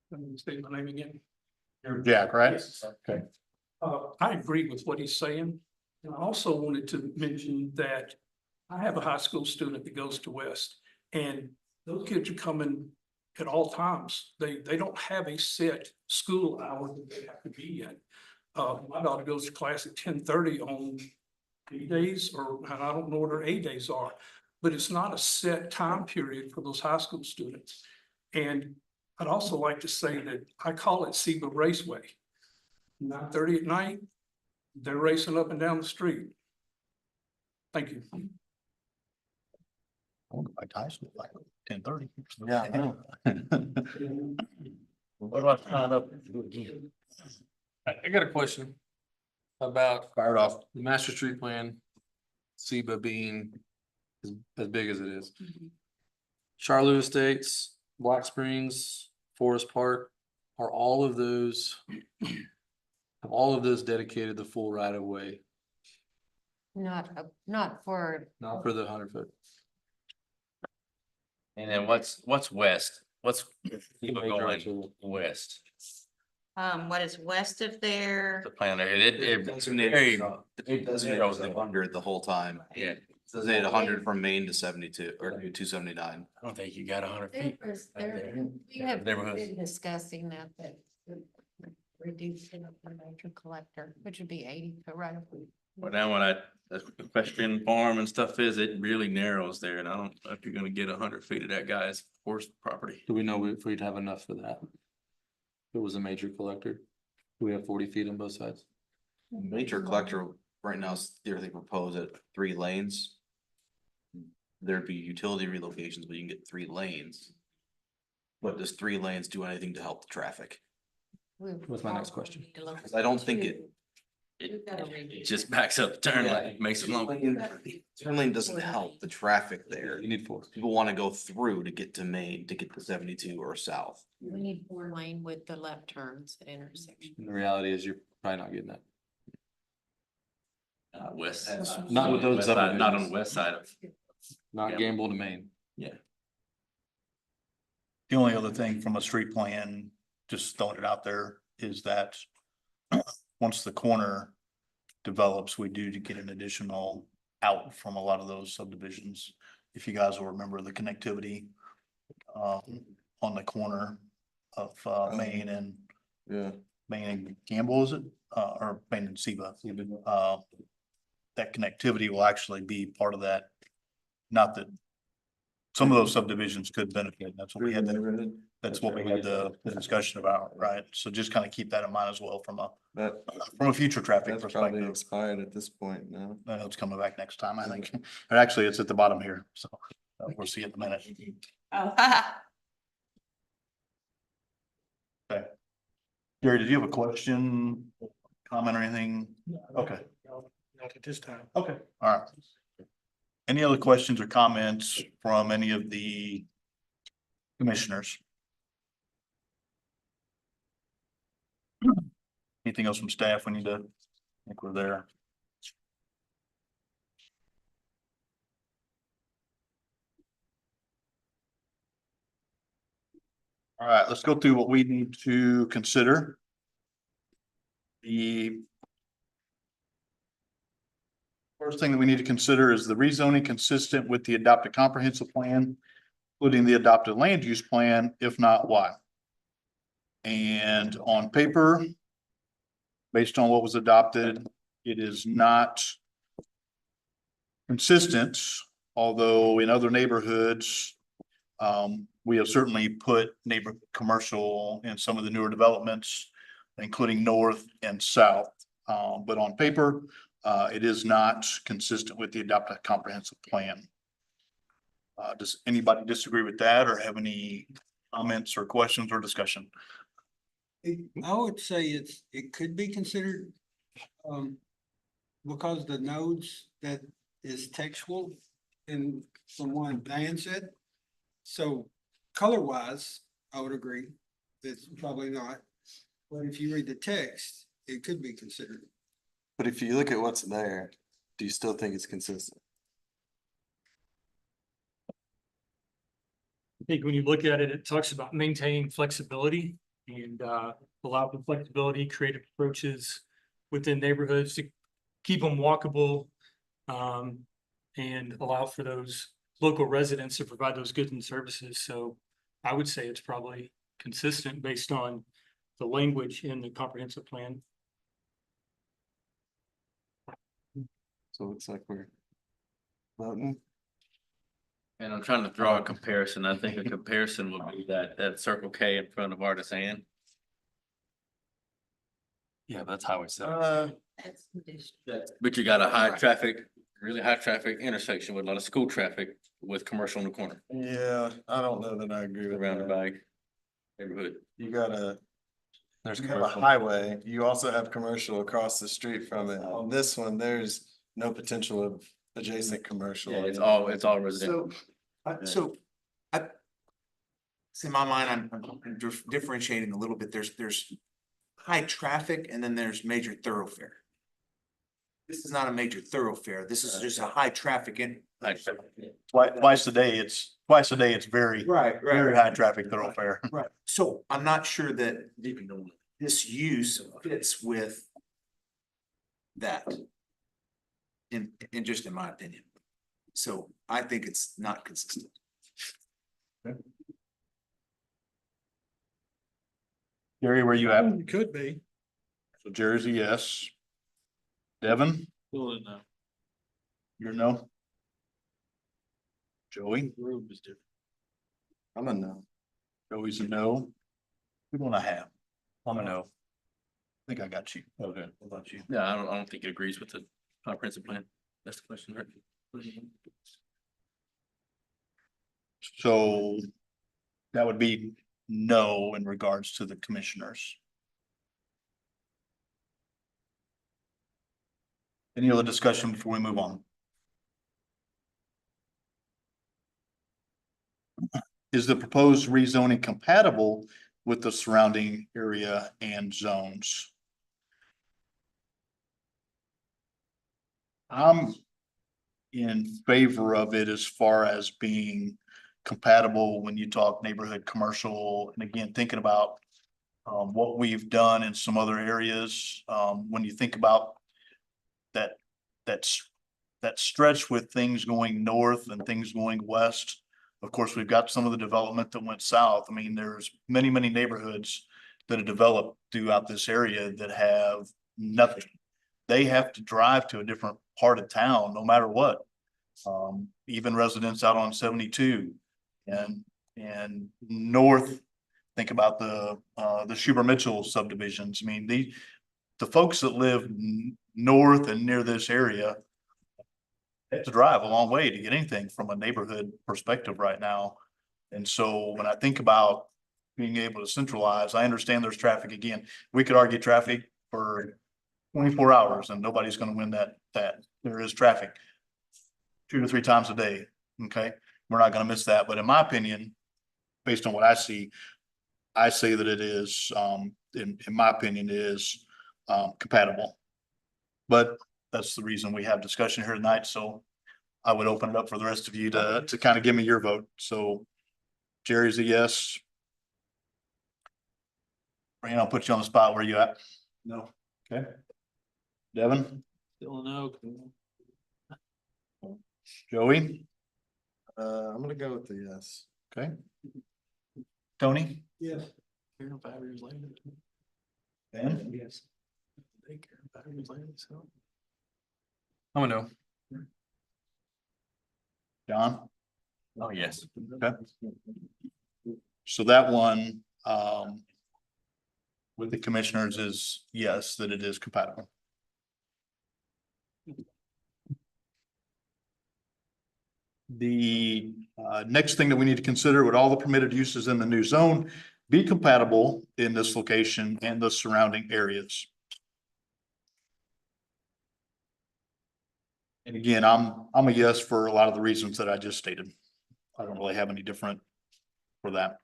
Let me state my name again. You're Jack, right? Yes. Okay. I agree with what he's saying. And I also wanted to mention that I have a high school student that goes to West and those kids are coming at all times. They don't have a set school hour that they have to be in. My daughter goes to class at 10:30 on B days, and I don't know what her A days are, but it's not a set time period for those high school students. And I'd also like to say that I call it SEBA Raceway. 9:30 at night, they're racing up and down the street. Thank you. I want to go back to high school like 10:30. Yeah, I know. What do I sign up and do again? I got a question about Fired off. the master street plan, SEBA being as big as it is. Charlotte Estates, Black Springs, Forest Park, are all of those dedicated the full right of way, Not for. not for the 100 foot. And then what's west? What's people going west? What is west of there? The plan there, It goes 100 the whole time. Yeah, It says 100 from Maine to 72 or 279. I don't think you got 100 feet. We have Neighborhoods. been discussing that reducing of the major collector, which would be 80 foot right of way. But now when the equestrian farm and stuff is, it really narrows there, and I don't know if you're gonna get 100 feet of that guy's horse property. Do we know if we'd have enough for that? If it was a major collector, do we have 40 feet on both sides? Major collector right now is theoretically proposed at 3 lanes. There'd be utility relocations, but you can get 3 lanes. But does 3 lanes do anything to help the traffic? What's my next question? Because I don't think it. It just backs up the turn lane, makes it long. Turn lane doesn't help the traffic there. You need 4. People wanna go through to get to Maine, to get to 72 or south. We need 4 lane with the left turns at intersection. And the reality is you're probably not getting that. West. Not with those West side, not on subdivisions. the west side of. Not Yeah. Gamble to Maine. Yeah. The only other thing from a street plan, just throwing it out there, is that once the corner develops, we do to get an additional out from a lot of those subdivisions. If you guys will remember the connectivity on the corner of Main and Yeah. Main and Gamble, is it? Or Main and Seba. That connectivity will actually be part of that. Not that some of those subdivisions could benefit. That's what we had, that's what we had the discussion about, right? So just kind of keep that in mind as well from a future traffic That's probably perspective. expired at this point now. I know it's coming back next time, I think. Or actually, it's at the bottom here, so we'll see it in a minute. Oh, Okay. Jerry, did you have a question, comment or anything? Okay, Not at this time. okay, all right. Any other questions or comments from any of the commissioners? Anything else from staff we need to, I think we're there. All right, let's go through what we need to consider. The first thing that we need to consider is the rezoning consistent with the adopted comprehensive plan, including the adopted land use plan, if not, why? And on paper, based on what was adopted, it is not consistent, although in other neighborhoods, we have certainly put neighbor commercial in some of the newer developments, including north and south. But on paper, it is not consistent with the adopted comprehensive plan. Does anybody disagree with that or have any comments or questions or discussion? I would say it could be considered, because the nodes that is textual in from what Dan said. So color wise, I would agree, it's probably not, but if you read the text, it could be considered. But if you look at what's there, do you still think it's consistent? I think when you look at it, it talks about maintaining flexibility and allow for flexibility, creative approaches within neighborhoods to keep them walkable. And allow for those local residents to provide those goods and services. So I would say it's probably consistent based on the language in the comprehensive plan. So it looks like we're voting. And I'm trying to draw a comparison. I think a comparison would be that Circle K in front of Artisan. Yeah, that's highway 7. That's condition. But you got a high traffic, really high traffic intersection with a lot of school traffic with commercial in the corner. Yeah, I don't know that I agree with Around the that. back neighborhood. You gotta, There's you have a commercial. highway, you also have commercial across the street from it. On this one, there's no potential of Adjacent commercial. Yeah, it's all residential. So I, see, in my mind, I'm differentiating a little bit. There's high traffic and then there's major thoroughfare. This is not a major thoroughfare. This is just a high traffic in. Twice a day, it's very, very high traffic thoroughfare. Right. So I'm not sure that this use fits with that. In my opinion. So I think it's not consistent. Gary, where you at? It could be. So Jerry's a yes. Devin, Still in the you're no. Joey, room is different. I'm a no. Joey's a no. Who do I have? I'm a no. I think I got you. Okay. What about you? Yeah, I don't think it agrees with the comprehensive plan. That's the question, right? So that would be no in regards to the commissioners. Any other discussion before we move on? Is the proposed rezoning compatible with the surrounding area and zones? I'm in favor of it as far as being compatible when you talk neighborhood commercial, and again, thinking about what we've done in some other areas, when you think about that stretch with things going north and things going west. Of course, we've got some of the development that went south. I mean, there's many neighborhoods that have developed throughout this area that have nothing. They have to drive to a different part of town, no matter what. Even residents out on 72 and north, think about the Schuber Mitchell subdivisions. I mean, the folks that live north and near this area have to drive a long way to get anything from a neighborhood perspective right now. And so when I think about being able to centralize, I understand there's traffic. Again, we could argue traffic for 24 hours and nobody's going to win that there is traffic 2 to 3 times a day. Okay. We're not going to miss that. But in my opinion, based on what I see, I say that it is, in my opinion, is compatible. But that's the reason we have discussion here tonight. So I would open it up for the rest of you to kind of give me your vote. So Jerry's a yes. Brian, I'll put you on the spot. Where you at? No. Okay. Devin? Still a no. Joey? I'm gonna go with the yes. Okay. Tony? Yes. 5 years later. Ben? Yes. They care 5 years later, so. I'm a no. John? Oh, yes. Okay. So that one, with the commissioners is yes, that it is compatible. The next thing that we need to consider, would all the permitted uses in the new zone be compatible in this location and the surrounding areas? And again, I'm a yes for a lot of the reasons that I just stated. I don't really have any different for that.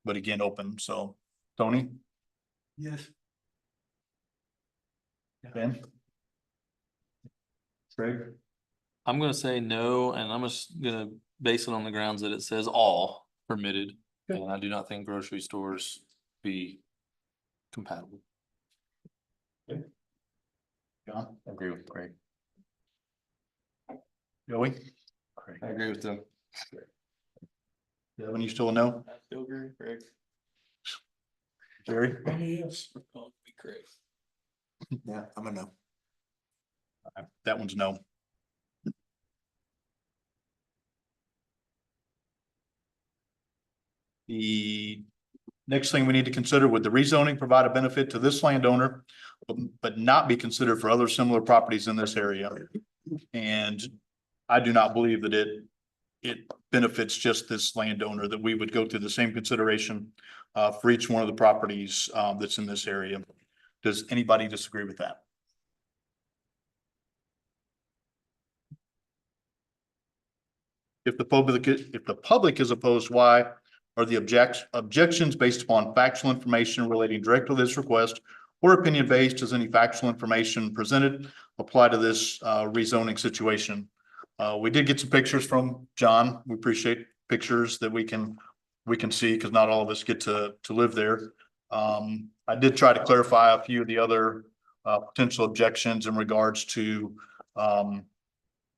But again, open, so Tony? Yes. Ben? Craig? I'm gonna say no, and I'm just gonna base it on the grounds that it says all permitted. And I do not think grocery stores be compatible. John? I agree with Craig. Joey? I agree with them. Devin, you still a no? I still agree, Craig. Jerry? Yes. Be Craig. Yeah, I'm a no. That one's no. The next thing we need to consider, would the rezoning provide a benefit to this landowner, but not be considered for other similar properties in this area? And I do not believe that it benefits just this landowner, that we would go through the same consideration for each one of the properties that's in this area. Does anybody disagree with that? If the public is opposed, why? Are the objections based upon factual information relating directly to this request or opinion based? Does any factual information presented apply to this rezoning situation? We did get some pictures from John. We appreciate pictures that we can see because not all of us get to live there. I did try to clarify a few of the other potential objections in regards to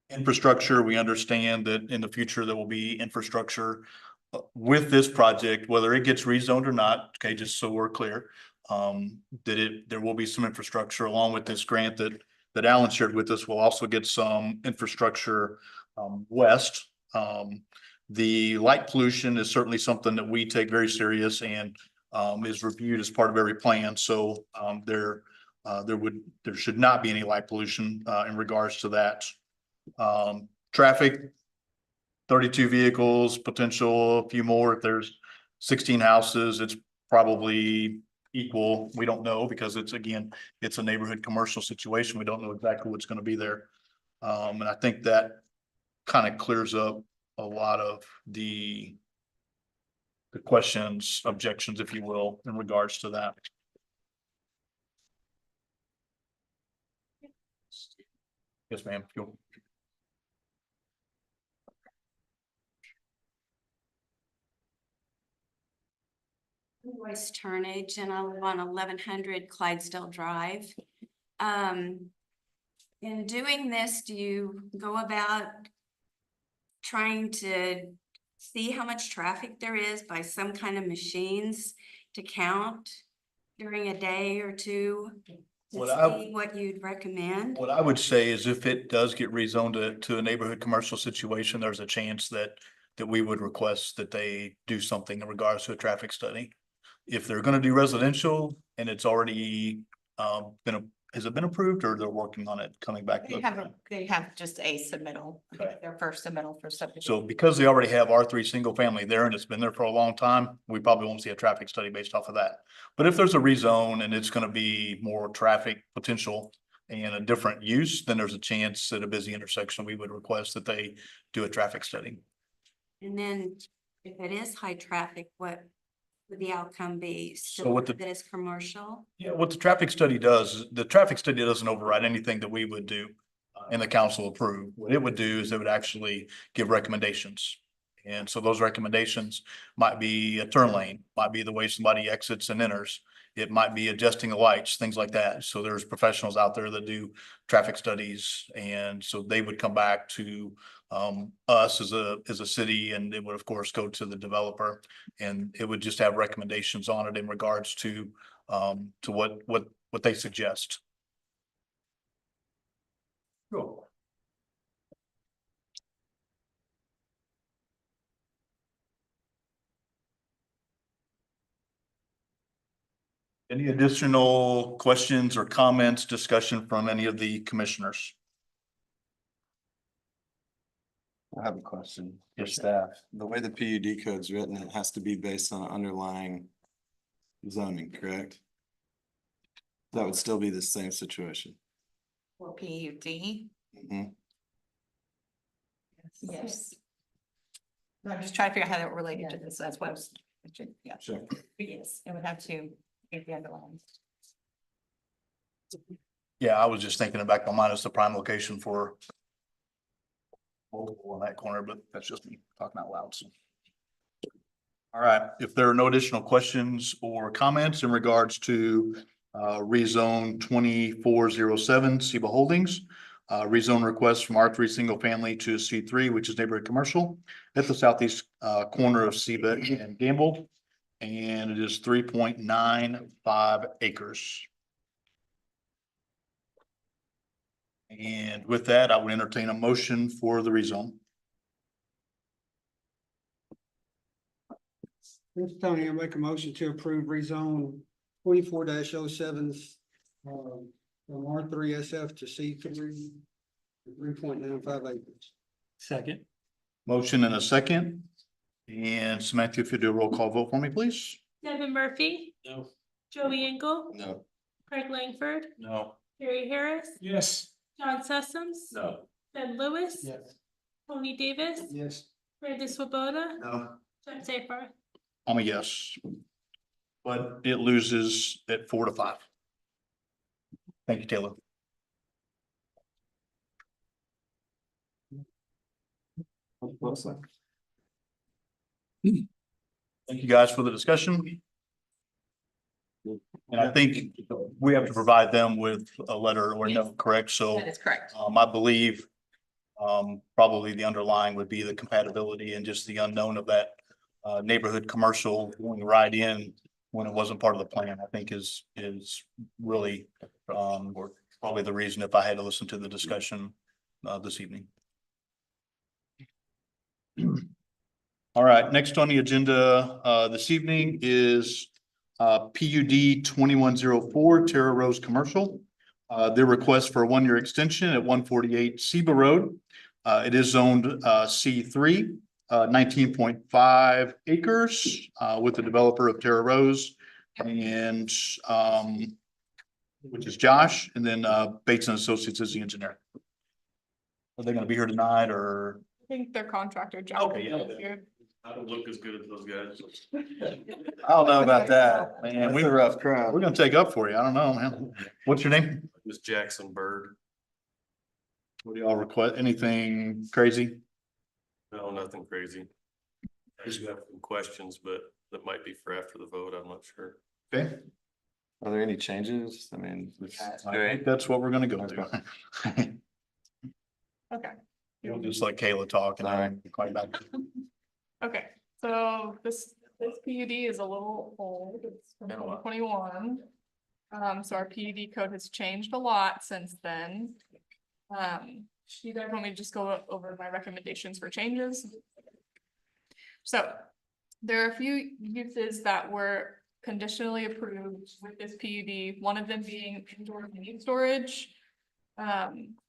infrastructure. We understand that in the future there will be infrastructure with this project, whether it gets rezoned or not. Okay, just so we're clear, there will be some infrastructure along with this grant that Alan shared with us. We'll also get some infrastructure west. The light pollution is certainly something that we take very serious and is reviewed as part of every plan. So there should not be any light pollution in regards to that. Traffic, 32 vehicles, potential a few more. If there's 16 houses, it's probably equal. We don't know because it's a neighborhood commercial situation. We don't know exactly what's going to be there. And I think that kind of clears up a lot of the questions, objections, if you will, in regards to that. Yes, ma'am. Royce Turnage, and I live on 1100 Clydesdale Drive. In doing this, do you go about trying to see how much traffic there is by some kind of machines to count during a day or two? What you'd recommend? What I would say is if it does get rezoned to a neighborhood commercial situation, there's a chance that we would request that they do something in regards to a traffic study. If they're gonna do residential and it's already has it been approved or they're working on it coming back? They have just a submittal, their first submittal for subdivision. So because they already have R3 single family there and it's been there for a long time, we probably won't see a traffic study based off of that. But if there's a rezone and it's gonna be more traffic potential and a different use, then there's a chance at a busy intersection, we would request that they do a traffic study. And then if it is high traffic, what would the outcome be? So what that is commercial? Yeah, what the traffic study does, is the traffic study doesn't override anything that we would do and the council approve. What it would do is it would actually give recommendations. And so those recommendations might be a turn lane, might be the way somebody exits and enters. It might be adjusting the lights, things like that. So there's professionals out there that do traffic studies. And so they would come back to us as a city, and it would of course go to the developer, and it would just have recommendations on it in regards to what they suggest. Cool. Any additional questions or comments, discussion from any of the commissioners? I have a question for Yes, staff. The way the PUD code's written, it has to be based on underlying zoning, correct? That would still be the same situation. For PUD, Mhm. yes. I'm just trying to figure out how that related to this, that's what I was, yeah. Sure. Yes, it would have to be the underlying. Yeah, I was just thinking in the back of my mind, it's the prime location for multiple in that corner, but that's just me talking out loud. So. All right, if there are no additional questions or comments in regards to rezone 2407 Seba Holdings, rezone request from R3 single family to C3, which is neighborhood commercial at the southeast corner of Seba and Gamble. And it is 3.95 acres. And with that, I would entertain a motion for the rezone. This is Tony, I make a motion to approve rezone 24-07 from R3 SF to C3, 3.95 acres. Second. Motion and a second. And Samantha, if you do a roll call vote for me, please. Devin Murphy, No. Joey Engel, No. Craig Langford, No. Jerry Harris, Yes. John Sessoms, No. Ben Lewis, Yes. Tony Davis, Yes. Brandon Swoboda, No. John Safer. I'm a yes. But it loses at 4-5. Thank you, Taylor. Thank you guys for the discussion. And I think we have to provide them with a letter or no, correct? So That is correct. I believe probably the underlying would be the compatibility and just the unknown of that neighborhood commercial going right in when it wasn't part of the plan, I think is really probably the reason if I had to listen to the discussion this evening. All right, next on the agenda this evening is PUD 2104 Terra Rose Commercial. Their request for a 1-year extension at 148 Seba Road. It is zoned C3, 19.5 acres with the developer of Terra Rose and which is Josh, and then Bates and Associates is the engineer. Are they gonna be here tonight or? I think their contractor. Okay, yeah. I don't look as good as those guys. I don't know about that, man. We're a rough crowd. We're gonna take up for you. I don't know, man. What's your name? Miss Jackson Bird. What do y'all request? Anything crazy? No, nothing crazy. I just have some questions, but that might be for after the vote. I'm not sure. Okay. Are there any changes? I mean, I think that's what we're gonna go to. Okay. We'll just let Kayla talk and then quite back. Okay, so this PUD is a little old, it's from 2021. So our PUD code has changed a lot since then. You guys want me to just go over my recommendations for changes? So there are a few uses that were conditionally approved with this PUD, one of them being indoor meat storage.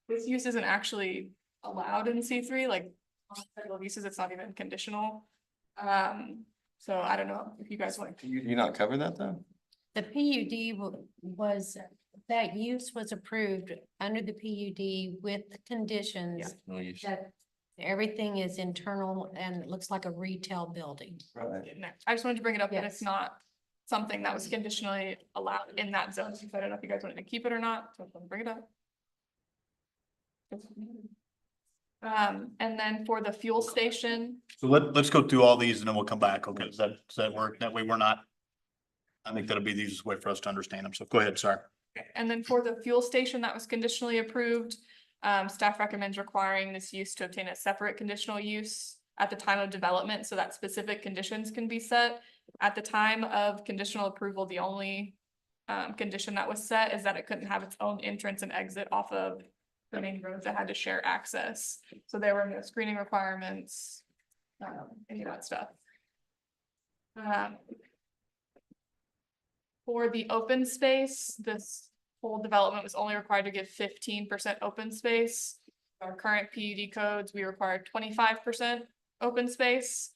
This use isn't actually allowed in C3, like federal uses, it's not even conditional. So I don't know if you guys want to. You not cover that though? The PUD was, that use was approved under the PUD with conditions No use. that everything is internal and it looks like a retail building. No, I just wanted to bring it up that it's not something that was conditionally allowed in that zone. So I don't know if you guys wanted to keep it or not, so I'm gonna bring it up. And then for the fuel station. So let's go through all these and then we'll come back. Okay, does that work? That way we're not. I think that'll be the easiest way for us to understand them. So go ahead, sorry. And then for the fuel station that was conditionally approved, staff recommends requiring this use to obtain a separate conditional use at the time of development so that specific conditions can be set. At the time of conditional approval, the only condition that was set is that it couldn't have its own entrance and exit off of the main roads that had to share access. So there were no screening requirements, any of that stuff. For the open space, this whole development was only required to give 15% open space. Our current PUD codes, we require 25% open space.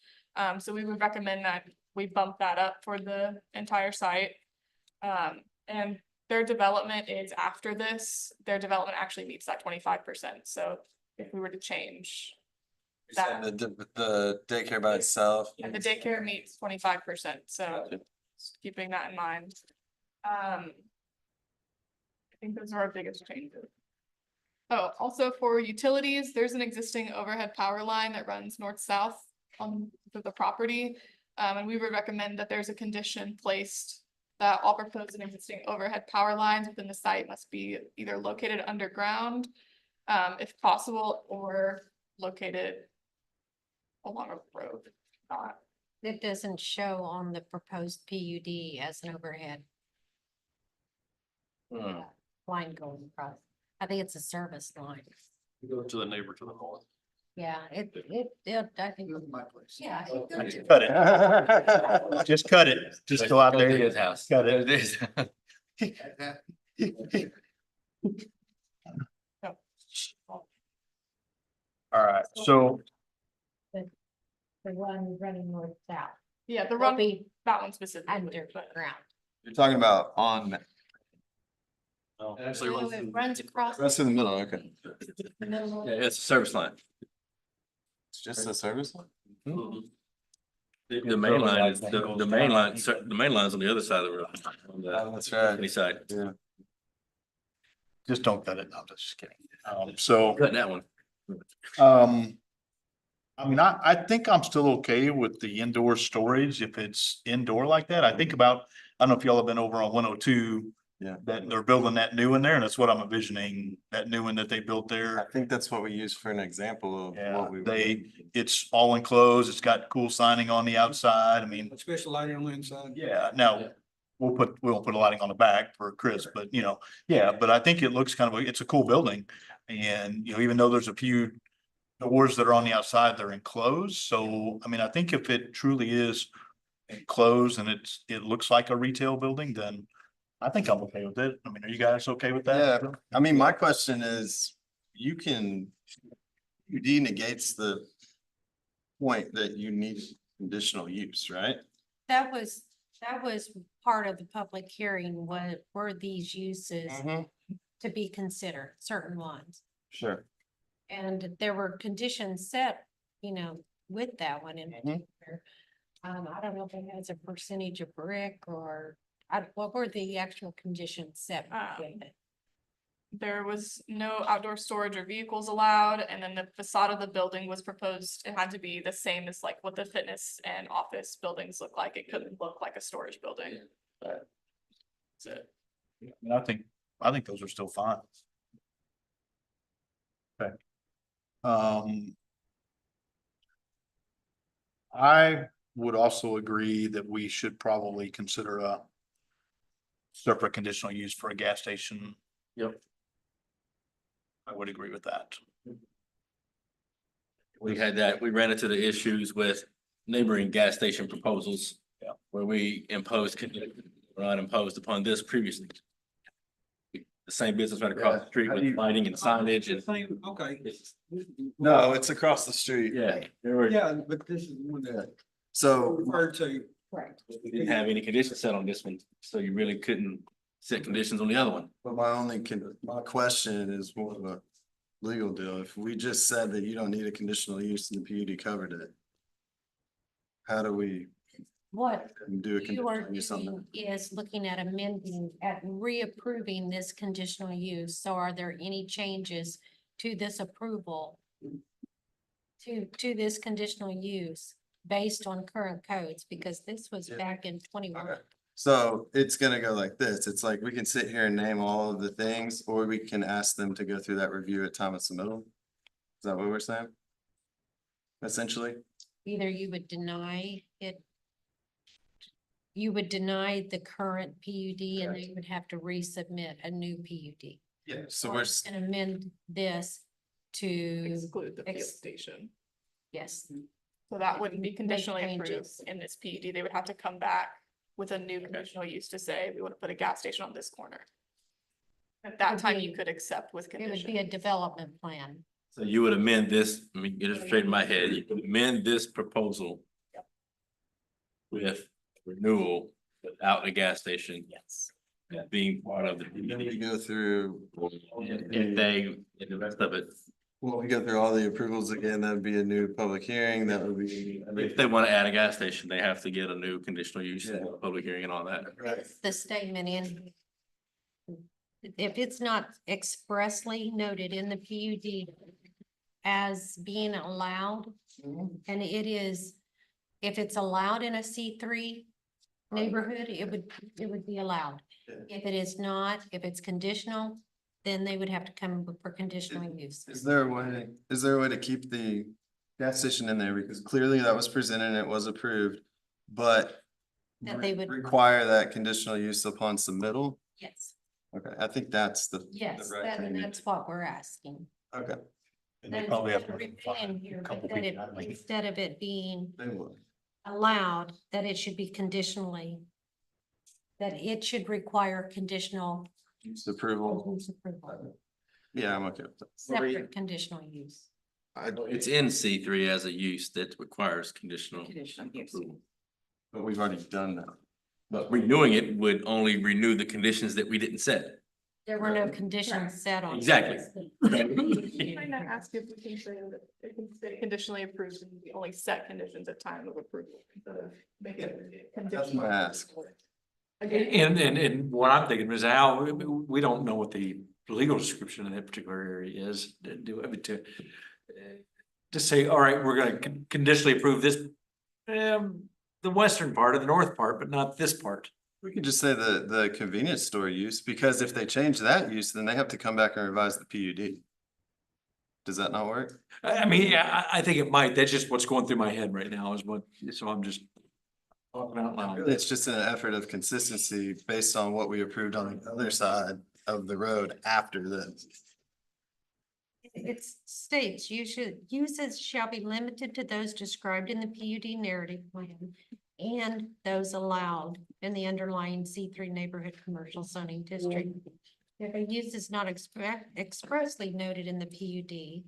So we would recommend that we bump that up for the entire site. And their development is after this, their development actually meets that 25%. So if we were to change that. The daycare by itself. And the daycare meets 25%, so just keeping that in mind. I think those are our biggest changes. Oh, also for utilities, there's an existing overhead power line that runs north-south on the property. And we would recommend that there's a condition placed that all proposed and existing overhead power lines within the site must be either located underground, if possible, or located along a road. It doesn't show on the proposed PUD as an overhead line going across. I think it's a service line. Go to the neighbor to the north. Yeah, I think. My place. Yeah. Just cut it. Just cut it. Just go out there. His house. Cut it. There it is. All right, so The one running north south. Yeah, the Will run, be that one specifically. underground. You're talking about on, Actually, No, it runs across. that's in the middle, okay. the middle of- Yeah, it's a service line. It's just a service line? The main line is, the main line, the main line's on the other side of the road. On the That's right. east side. Yeah. Just don't cut it. No, just kidding. So, Cut that one. I mean, I think I'm still okay with the indoor storage if it's indoor like that. I think about, I don't know if y'all have been over on 102. Yeah. That they're building that new in there, and that's what I'm envisioning, that new one that they built there. I think that's what we use for an example of Yeah, what we. it's all enclosed. It's got cool signing on the outside. I mean, Special lighting on the inside. yeah, now we won't put a lighting on the back for Chris, but yeah, but I think it looks it's a cool building. And, even though there's a few doors that are on the outside, they're enclosed. So, I mean, I think if it truly is enclosed and it looks like a retail building, then I think I'm okay with it. I mean, are you guys okay with that? Yeah, I mean, my question is, UD negates the point that you need conditional use, right? That was part of the public hearing, were these uses to be considered, certain ones. Sure. And there were conditions set, with that one in particular. I don't know if it has a percentage of brick or, what were the actual conditions set with it? There was no outdoor storage or vehicles allowed, and then the facade of the building was proposed, it had to be the same as like what the fitness and office buildings look like. It couldn't look like a storage building. But that's it. And I think those are still fine. Okay. I would also agree that we should probably consider a separate conditional use for a gas station. Yep. I would agree with that. We ran into the issues with neighboring gas station proposals. Yeah. Where we imposed, were not imposed upon this previously. The same business right across the street with lighting and signage and. Okay. No, it's across the street. Yeah. Yeah, but this is one that So referred to. Right. We didn't have any conditions set on this one, so you really couldn't set conditions on the other one. But my question is more of a legal deal. If we just said that you don't need a conditional use and the PUD covered it, how do we What do a you are conditional use on that? doing is looking at reapproving this conditional use. So are there any changes to this approval? To this conditional use based on current codes, because this was back in 21. Okay. So it's gonna go like this. It's like we can sit here and name all of the things, or we can ask them to go through that review at time of submittal. Is that what we're saying? Essentially? Either you would deny it. You would deny the current PUD and they would have to resubmit a new PUD. Yeah. So Or and amend this to. Exclude the fuel station. Yes. So that wouldn't be conditionally changes. approved in this PUD. They would have to come back with a new conditional use to say, we want to put a gas station on this corner. At that Would time, be- you could accept with It would be a conditions. development plan. So you would amend this, I mean, get it straight in my head, you would amend this proposal. With renewal without a gas station. Yes. Being part of the. We go through. And the rest of it. Well, we go through all the approvals again, that'd be a new public hearing, that would be. If they want to add a gas station, they have to get a new conditional use, public hearing and all that. Right. The statement in. If it's not expressly noted in the PUD as being allowed, and it is, if it's allowed in a C3 neighborhood, it would be allowed. If it is not, if it's conditional, then they would have to come for conditional use. Is there a way to keep the gas station in there? Because clearly that was presented and it was approved, but That they would, require that conditional use upon submittal? yes, Okay, I think that's the. yes, right thing to that's what we're asking. do. Okay. And they probably have to. In here, couple but that feet it- out of it. instead of it being They would. allowed, that it should be conditionally, that it should require conditional Use approval. use approval, Yeah, I'm okay with that. separate conditional use. It's in C3 as a use that requires conditional. Conditional use. approval. But we've already done that. But renewing it would only renew the conditions that we didn't set. There were no conditions set on. Exactly. Might not ask if we can say that it can stay conditionally approved and we only set conditions at time of approval instead of making it That's conditional. my ask. And what I'm thinking is how, we don't know what the legal description in that particular area is. To say, all right, we're gonna conditionally approve this, the western part or the north part, but not this part. We could just say the convenience store use, because if they change that use, then they have to come back and revise the PUD. Does that not work? I mean, yeah, I think it might. That's just what's going through my head right now is what, so I'm just talking out loud. Really, it's just an effort of consistency based on what we approved on the other side of the road after this. It states uses shall be limited to those described in the PUD narrative plan and those allowed in the underlying C3 neighborhood commercial zoning district. If a use is not expressly noted in the PUD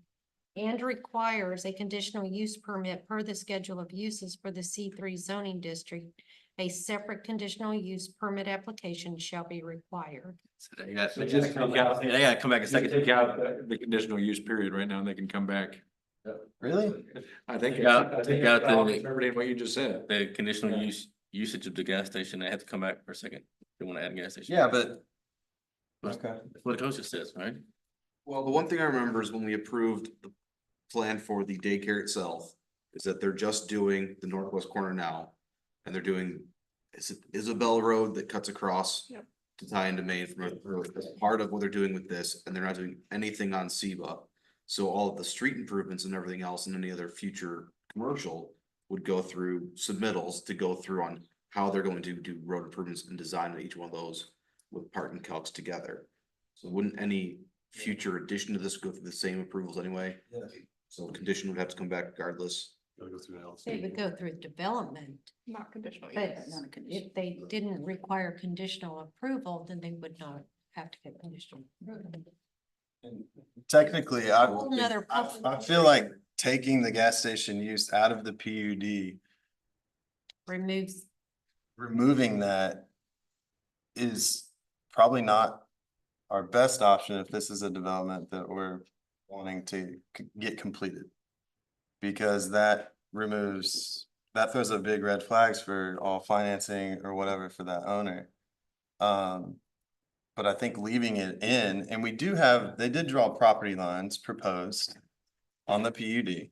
and requires a conditional use permit per the schedule of uses for the C3 zoning district, a separate conditional use permit application shall be required. So they gotta come back a second. Take out the conditional use period right now and they can come back. Really? I think. Take out the- Everything what you just said. The conditional usage of the gas station, they have to come back for a second. They wanna add a gas station. Yeah, but. That's what the code just says, right? Well, the one thing I remember is when we approved the plan for the daycare itself, is that they're just doing the northwest corner now. And they're doing, is it Isabel Road that cuts across to tie into Maine from North Road. That's part of what they're doing with this, and they're not doing anything on SEBA. So all of the street improvements and everything else and any other future commercial would go through submittals to go through on how they're going to do road improvements and design each one of those with parking calcs together. So wouldn't any future addition to this go through the same approvals anyway? Yeah. So condition would have to come back regardless. They would go through development, Not conditional but use. if they didn't require conditional approval, then they would not have to get conditional approval. Technically, Whole nother I feel like taking the gas station use out of the PUD, Removes, removing that is probably not our best option if this is a development that we're wanting to get completed. Because that throws up big red flags for all financing or whatever for that owner. But I think leaving it in, and they did draw property lines proposed on the PUD.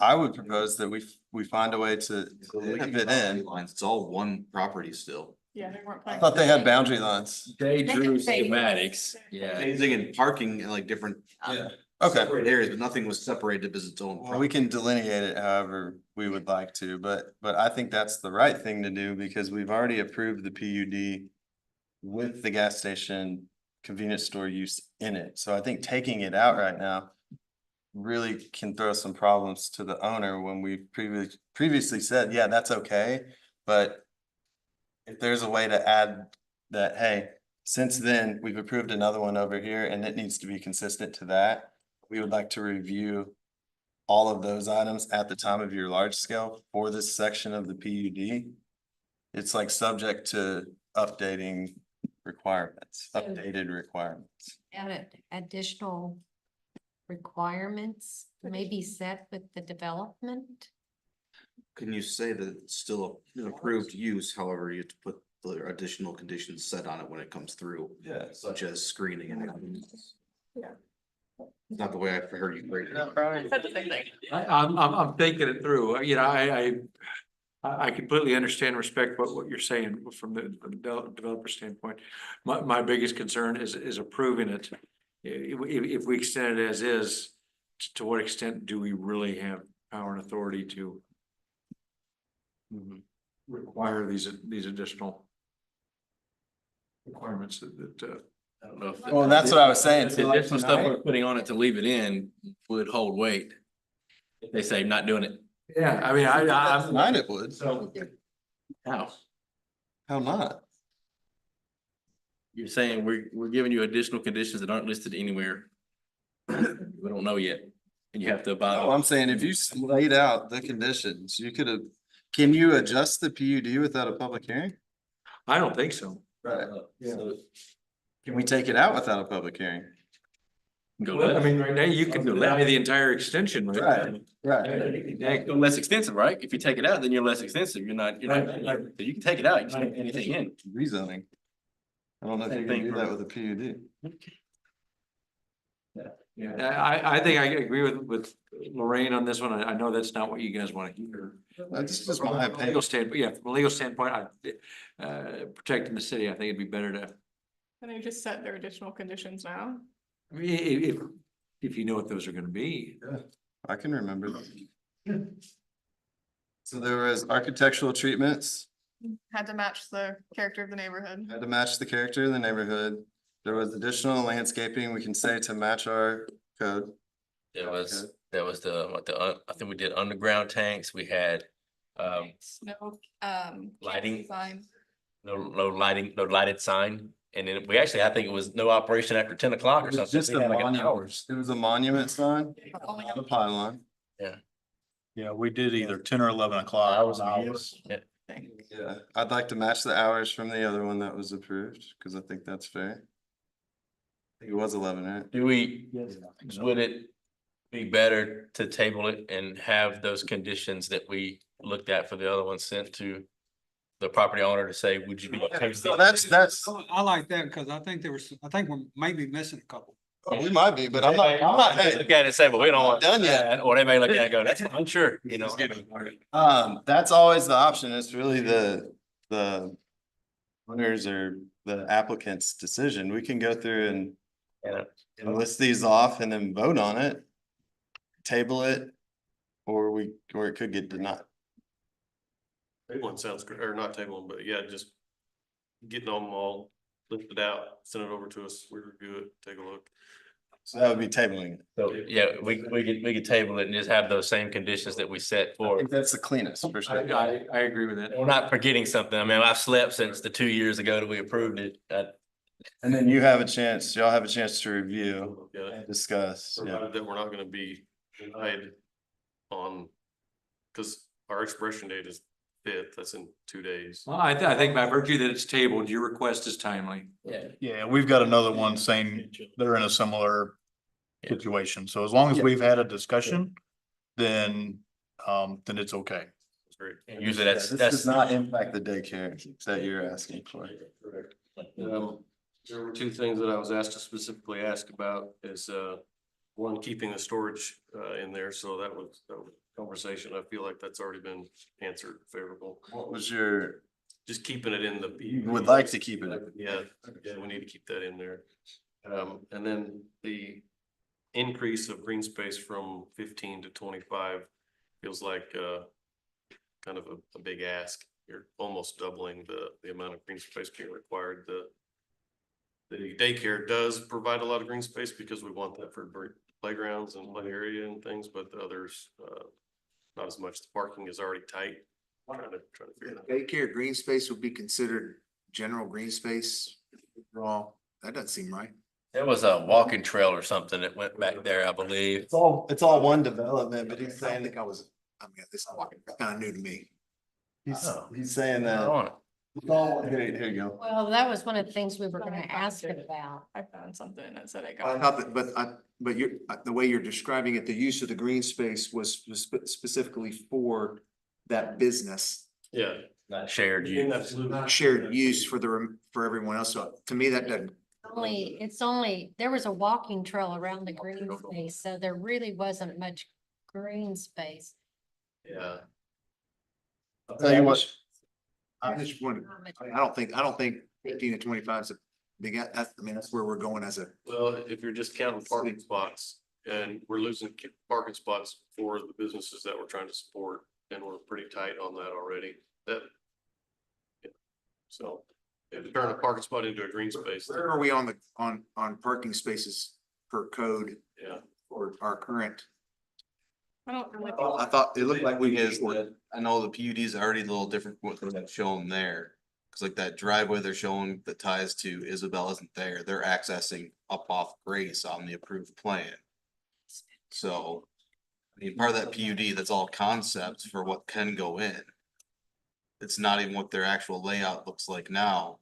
I would propose that we find a way to leave it in. It's all one property still. Yeah, they weren't. I thought they had boundary lines. They drew schematics, yeah. Anything in parking and like different. Yeah. Okay. Separate areas, but nothing was separated as its own. Well, we can delineate it however we would like to, but I think that's the right thing to do because we've already approved the PUD with the gas station convenience store use in it. So I think taking it out right now really can throw some problems to the owner when we previously said, yeah, that's okay. But if there's a way to add that, hey, since then, we've approved another one over here and it needs to be consistent to that. We would like to review all of those items at the time of your large scale for this section of the PUD. It's like subject to updating requirements, updated requirements. added additional requirements may be set with the development. Can you say that it's still an approved use, however, you have to put the additional conditions set on it when it comes through? Yeah. Such as screening and. Yeah. Not the way I heard you phrase it. Said the same thing. I'm thinking it through, you know, I completely understand, and respect what you're saying from the developer standpoint. My biggest concern is approving it. If we extend it as is, to what extent do we really have power and authority to require these additional requirements that I don't know if. Well, that's what I was saying. The additional stuff we're putting on it to leave it in would hold weight. They say not doing it. Yeah, I mean, I'm. Mine it would. So. How? How not? You're saying we're giving you additional conditions that aren't listed anywhere. We don't know yet, and you have to abide. Oh, I'm saying if you laid out the conditions, you could have, can you adjust the PUD without a public hearing? I don't think so. Right. So Can we take it out without a public hearing? Well, I mean, right now you can levy the entire extension, right? Right. Go less extensive, right? If you take it out, then you're less extensive. You're not, you can take it out, you can put anything in. Rezoning. I don't know if you can do that with a PUD. Yeah, I think I agree with Lorraine on this one. I know that's not what you guys want to hear. That's just my opinion. Legal standpoint, yeah, from a legal standpoint, protecting the city, I think it'd be better to, Can they just set their additional conditions now? I mean, if you know what those are gonna be. I can remember that. So there was architectural treatments, Had to match the character of the neighborhood. had to match the character of the neighborhood. There was additional landscaping, we can say to match our code. There was I think we did underground tanks, we had, No, lighting. sign. no lighting, no lighted sign. And then we actually, I think it was no operation after 10 o'clock or It was something. just We a had like an monument. hour. It was a monument sign, Only not a pylon. Yeah, we did either 10 or 11 o'clock. Hours. Yeah. Yeah, I'd like to match the hours from the other one that was approved, because I think that's fair. I think it was 11, right? Would it be better to table it and have those conditions that we looked at for the other one sent to the property owner to say, would you be okay with So this? that's, I like that because I think I think we're maybe missing a couple. we might be, but I'm not, They look at it and say, well, we don't want. Done yet. Or they may look at it and go, that's unsure, you know. that's always the option. It's really the owners or the applicant's decision. We can go through and list these off and then vote on it, table it, or it could get denied. Tabling sounds good, or not tabling, but yeah, just getting them all lifted out, send it over to us. We're good. Take a look. So that would be tabling it. So, yeah, we could table it and just have those same conditions that we set I for. think that's the cleanest for sure. I agree with that. We're not forgetting something. I mean, I've slept since the 2 years ago that we approved it. And then y'all have a chance to review Yeah, and discuss. Yeah. provided that we're not gonna be denied on, because our expiration date is 5th, that's in 2 days. Well, I think by virtue that it's tabled, your request is timely. Yeah, we've got another one saying they're in a similar situation. So as long as we've had a discussion, then it's okay. That's great. And usually This does not impact the daycare that you're asking for. There were 2 things that I was asked to specifically ask about is, one, keeping the storage, in there. So that was conversation. I feel like that's already been answered favorable. What was your, Just keeping it in the. you would like to keep it? Yeah, we need to keep that in there. And then the increase of green space from 15 to 25 feels like, kind of a big ask. You're almost doubling the amount of green space being required. The daycare does provide a lot of green space because we want that for playgrounds and play area and things, but the others, not as much. The parking is already tight. Trying to figure it out. Daycare green space would be considered general green space. Well, that doesn't seem right. There was a walking trail or something that went back there, I believe. It's all one development, but he's I saying, think this is kind of new to me. he's saying that. Here you go. Well, that was one of the things we were gonna ask about. I found something that said it I got. thought that, but the way you're describing it, the use of the green space was specifically for that business. Yeah. Not shared use. Not shared use for everyone else. So to me, that doesn't. There was a walking trail around the green space, so there really wasn't much green space. Yeah. I'll tell you what. I just wonder, I don't think 15 to 25 is a big, that's where we're going as a. Well, if you're just counting parking spots and we're losing parking spots for the businesses that we're trying to support, and we're pretty tight on that already, so if you turn a parking spot into a green space. Where are we on parking spaces per code? Yeah. For our current? I don't really. I thought it looked like I know the PUD is already a little different from what they've shown there. Cause like that driveway they're showing that ties to Isabel isn't there. They're accessing up off Grace on the approved plan. So, I mean, part of that PUD, that's all concepts for what can go in. It's not even what their actual layout looks like now.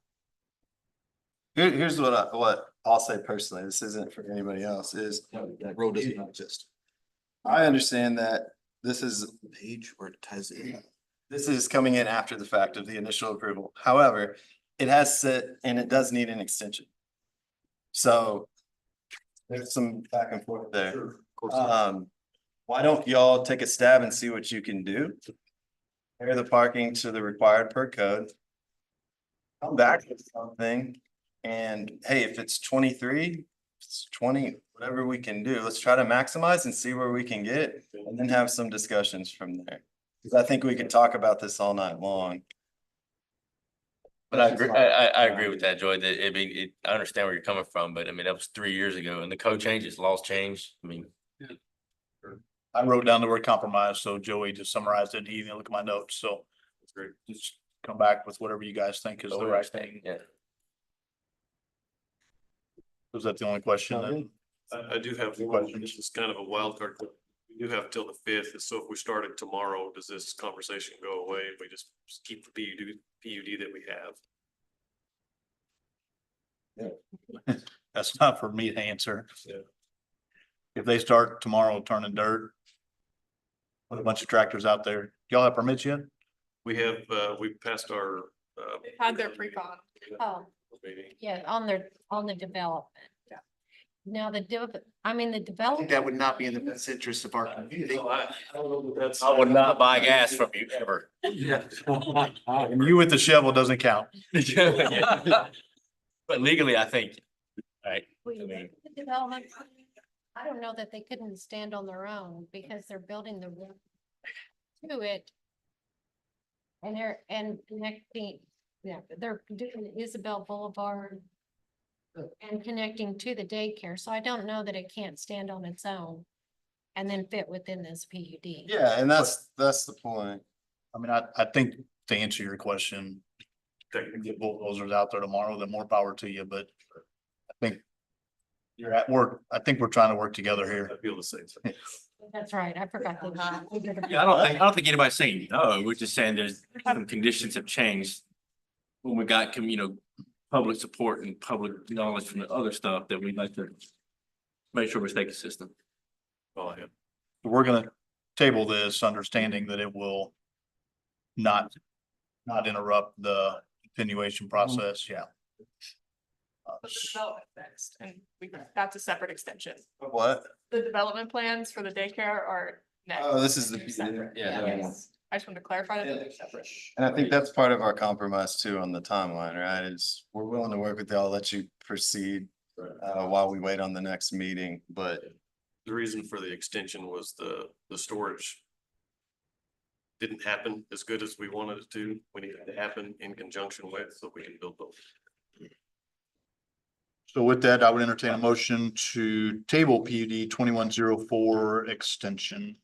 Here's what I'll say personally, this isn't for anybody else, is That road does not exist. I understand that this is page or ties in. This is coming in after the fact of the initial approval. However, it has sit and it does need an extension. So there's some back and forth there. Why don't y'all take a stab and see what you can do? Pair the parking to the required per code. Come back with something. And hey, if it's 23, it's 20, whatever we can do, let's try to maximize and see where we can get and then have some discussions from there. Cause I think we could talk about this all night long. But I agree, I agree with that, Joy, that, I mean, I understand where you're coming from, but I mean, that was 3 years ago and the code changes, laws change. I mean, I wrote down the word compromise, so Joey just summarized it. He didn't look at my notes, so. it's great. Just come back with whatever you guys think is the right thing. Yeah. Was that the only question? then? I do have one, this is kind of a wild card. We do have till the 5th, so if we started tomorrow, does this conversation go away? If we just keep the PUD that we have? That's not for me to answer. Yeah. If they start tomorrow turning dirt, put a bunch of tractors out there. Y'all have permits yet? We have, we passed our. Had their pre-con. Oh, meeting. yeah, on the development. Yeah. Now the the I think development, that would not be in the best interest of our community. I don't know that that's. I would not buy gas from you ever. Yeah. And you with the shovel doesn't count. But legally, I think, right, the development, I don't know that they couldn't stand on their own because they're building the road to it. And they're connecting, they're doing Isabel Boulevard and connecting to the daycare. So I don't know that it can't stand on its own and then fit within this PUD. Yeah, and that's the point. I mean, I think to answer your question, get bulldozers out there tomorrow, then more power to you, but I think you're at work. I think we're trying to work together here. I feel the same thing. That's right. I forgot that. yeah, I don't think anybody's saying no, we're just saying there's some conditions have changed. When we got, public support and public knowledge from the other stuff that we'd like to make sure we stay consistent. Oh, yeah. We're gonna table this, understanding that it will not interrupt the continuation process, yeah. The development next, and that's a separate extension. What? The development plans for the daycare are next. Oh, this is They're separate. Yeah. Yes. I just wanted to clarify that they're separate. And I think that's part of our compromise too on the timeline, right? Is we're willing to work with y'all, let you proceed while we wait on the next meeting, but The reason for the extension was the storage. Didn't happen as good as we wanted it to. We needed it to happen in conjunction with, so we can build both. So with that, I would entertain a motion to table PUD 2104 extension.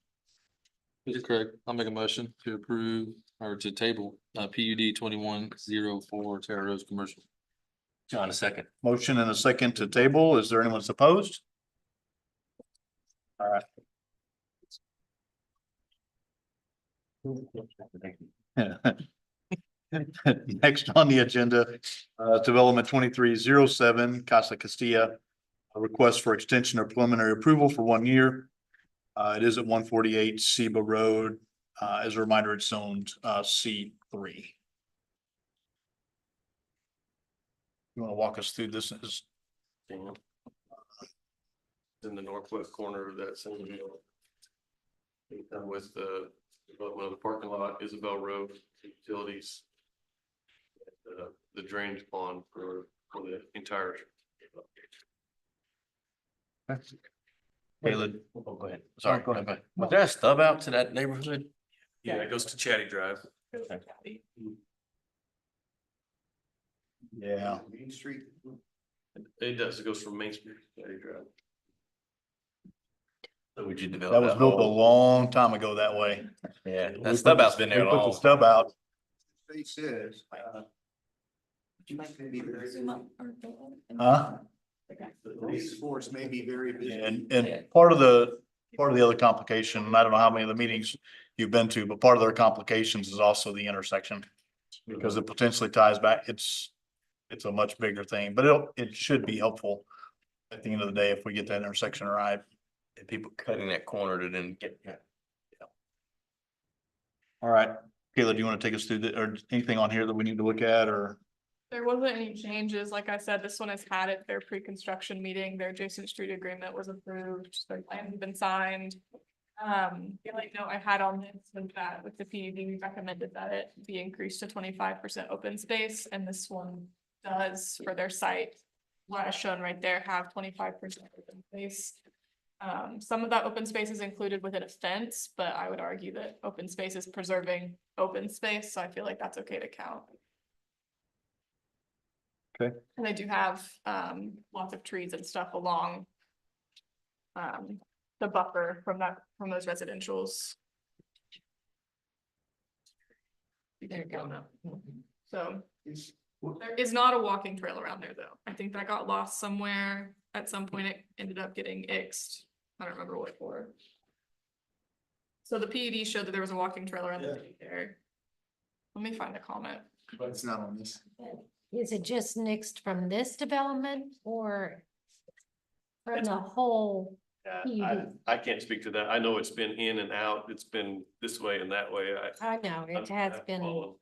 This is correct. I'll make a motion to approve or to table PUD 2104 Terra Rose Commercial. John, a second. Motion and a second to table. Is there anyone that's opposed? All right. Next on the agenda, Development 2307 Casa Castilla. A request for extension of preliminary approval for 1 year. It is at 148 Seba Road. As a reminder, it's zoned C3. You want to walk us through this? In the northwest corner of that same hill. With the development of the parking lot, Isabel Road, utilities. The drainage pond for the entire. Caleb. Oh, go ahead. Sorry, go ahead. Was there a stub out to that neighborhood? Yeah, it goes to Chatty Drive. Yeah. Main Street. It does, it goes from Main Street to Chatty Drive. So would you develop? That was built a long time ago that way. Yeah, that stub out's been there We put the long. stub out. State says. Huh? Police force may be very busy. And part of the other complication, and I don't know how many of the meetings you've been to, but part of their complications is also the intersection. Because it potentially ties back, it's it's a much bigger thing, but it should be helpful at the end of the day if we get that intersection right. And people cutting that corner to then get. All right, Kayla, do you want to take us through or anything on here that we need to look at or? There wasn't any changes. Like I said, this one has had it, their pre-construction meeting, their adjacent street agreement was approved, their plans have been signed. The only note I had on this was that with the PUD, we recommended that it be increased to 25% open space, and this one does for their site. What is shown right there have 25% open space. Some of that open space is included within a fence, but I would argue that open space is preserving open space, so I feel like that's okay to count. Okay. And they do have lots of trees and stuff along the buffer from those residentials. There you go. So there is not a walking trail around there though. I think that got lost somewhere. At some point it ended up getting ixed. I don't remember what for. So the PUD showed that there was a walking trail around the there. Let me find the comment. But it's not on this. Is it just nixed from this development or from the whole PUD? I can't speak to that. I know it's been in and out. It's been this way and that way. I know, it has been.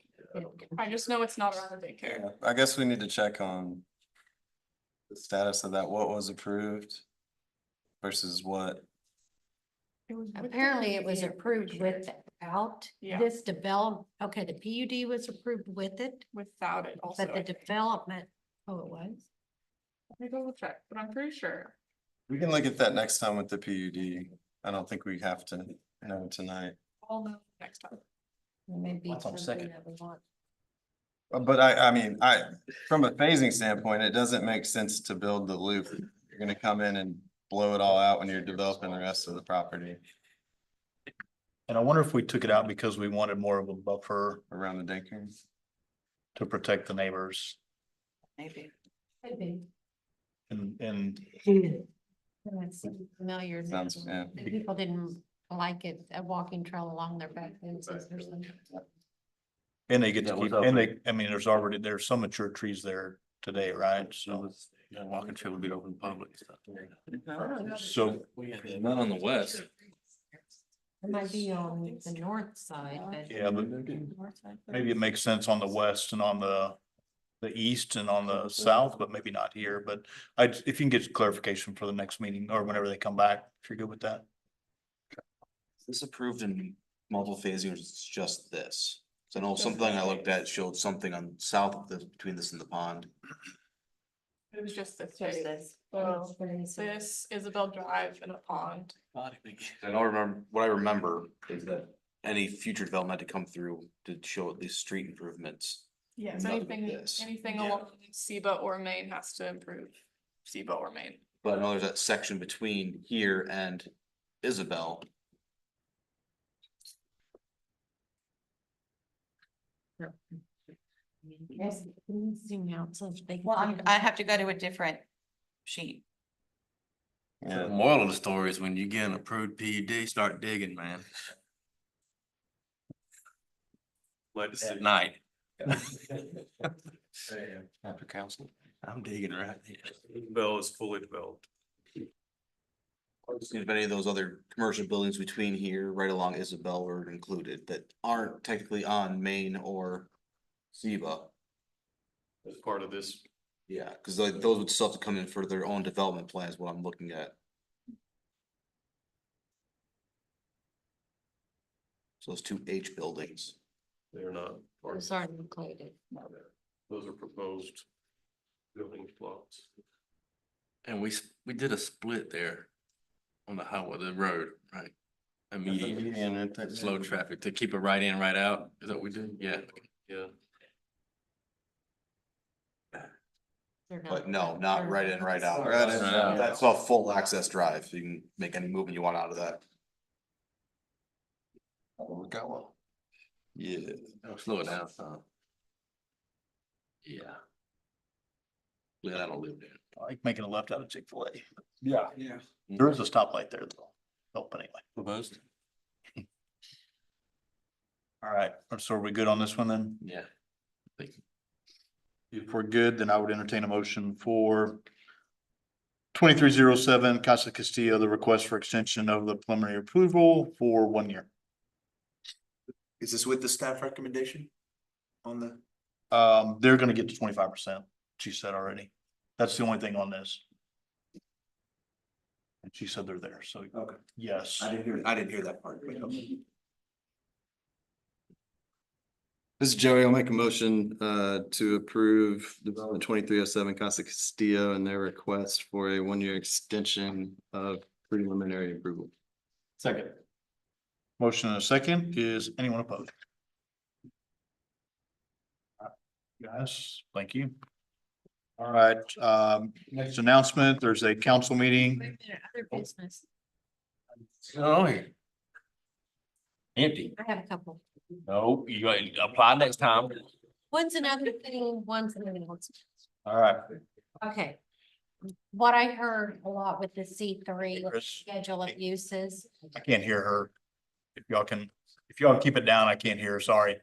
I just know it's not around the daycare. I guess we need to check on the status of that, what was approved versus what. Apparently it was approved without Yeah. this develop, okay, the PUD was approved with it, Without it also. but the development, oh, it was? Let me double check, but I'm pretty sure. We can look at that next time with the PUD. I don't think we have to know tonight. I'll know next time. Maybe What's on something second? that we want. But I mean, from a phasing standpoint, it doesn't make sense to build the loop. You're gonna come in and blow it all out when you're developing the rest of the property And I wonder if we took it out because we wanted more of a buffer around the daycare. to protect the neighbors Maybe. Could be. and That's familiar. now. Sounds, yeah. The people didn't like it, a walking trail along their back fences or something. and they get to Yeah, keep, without- and I mean, there's some mature trees there today, right? So, Yeah, walking trail would be open to public stuff. so Not on the west. It might be on the north side, but. yeah, but maybe it makes sense on the west and on the east and on the south, but maybe not here. But if you can get clarification for the next meeting or whenever they come back, if you're good with that. This approved in multiple phasing, or is it just this? So I know something I looked at showed something on south of this, between this and the pond. It was just this. Just phase. this. So this Isabel Drive and the pond. I don't remember, what I remember is that any future development to come through to show at least street improvements. Yes, Nothing but anything, this. anything along SEBA or Maine has to improve SEBA or Maine. But I know there's that section between here and Isabel. Yes, zoom out so they. Well, I have to go to a different sheet. The moral of the story is when you get an approved PUD, start digging, man. At night. After council. I'm digging right here. Bell is fully developed. If any of those other commercial buildings between here, right along Isabel were included that aren't technically on Main or Seba. As part of this. Yeah, cause like those would still have to come in for their own development plans, what I'm looking at. So those two H buildings. They're not. part of Those aren't included. Those are proposed building blocks. And we did a split there on the highway, the road, right? Immediate, slow traffic to keep it right in, right out. Is that what we did? Yeah. Yeah. But no, not right in, right out. Right in, right out. That's a full access drive. You can make any movement you want out of that. Yeah. Oh, slow it down, huh? Yeah. Yeah, I don't live there. I like making a left out of Chick-fil-A. Yeah. Yeah. There is a stoplight there though. Help anyway. Proposed? All right, so are we good on this one then? Yeah. If we're good, then I would entertain a motion for 2307 Casa Castillo, the request for extension of the preliminary approval for 1 year. Is this with the staff recommendation? On the, They're gonna get to 25%, she said already. That's the only thing on this. And she said they're there, so okay, yes. I didn't hear that part. But okay. This is Joey. I'll make a motion to approve development 2307 Casa Castillo and their request for a 1 year extension of preliminary approval. Second. Motion and a second. Is anyone opposed? Guys, thank you. All right, next announcement, there's a council meeting. Wait a minute, other business. Oh, here. Empty. I have a couple. No, you got to apply next time. One's another thing, one's an announcement. All right. Okay. What I heard a lot with the C3 Chris. schedule of uses. I can't hear her. If y'all keep it down, I can't hear her, sorry.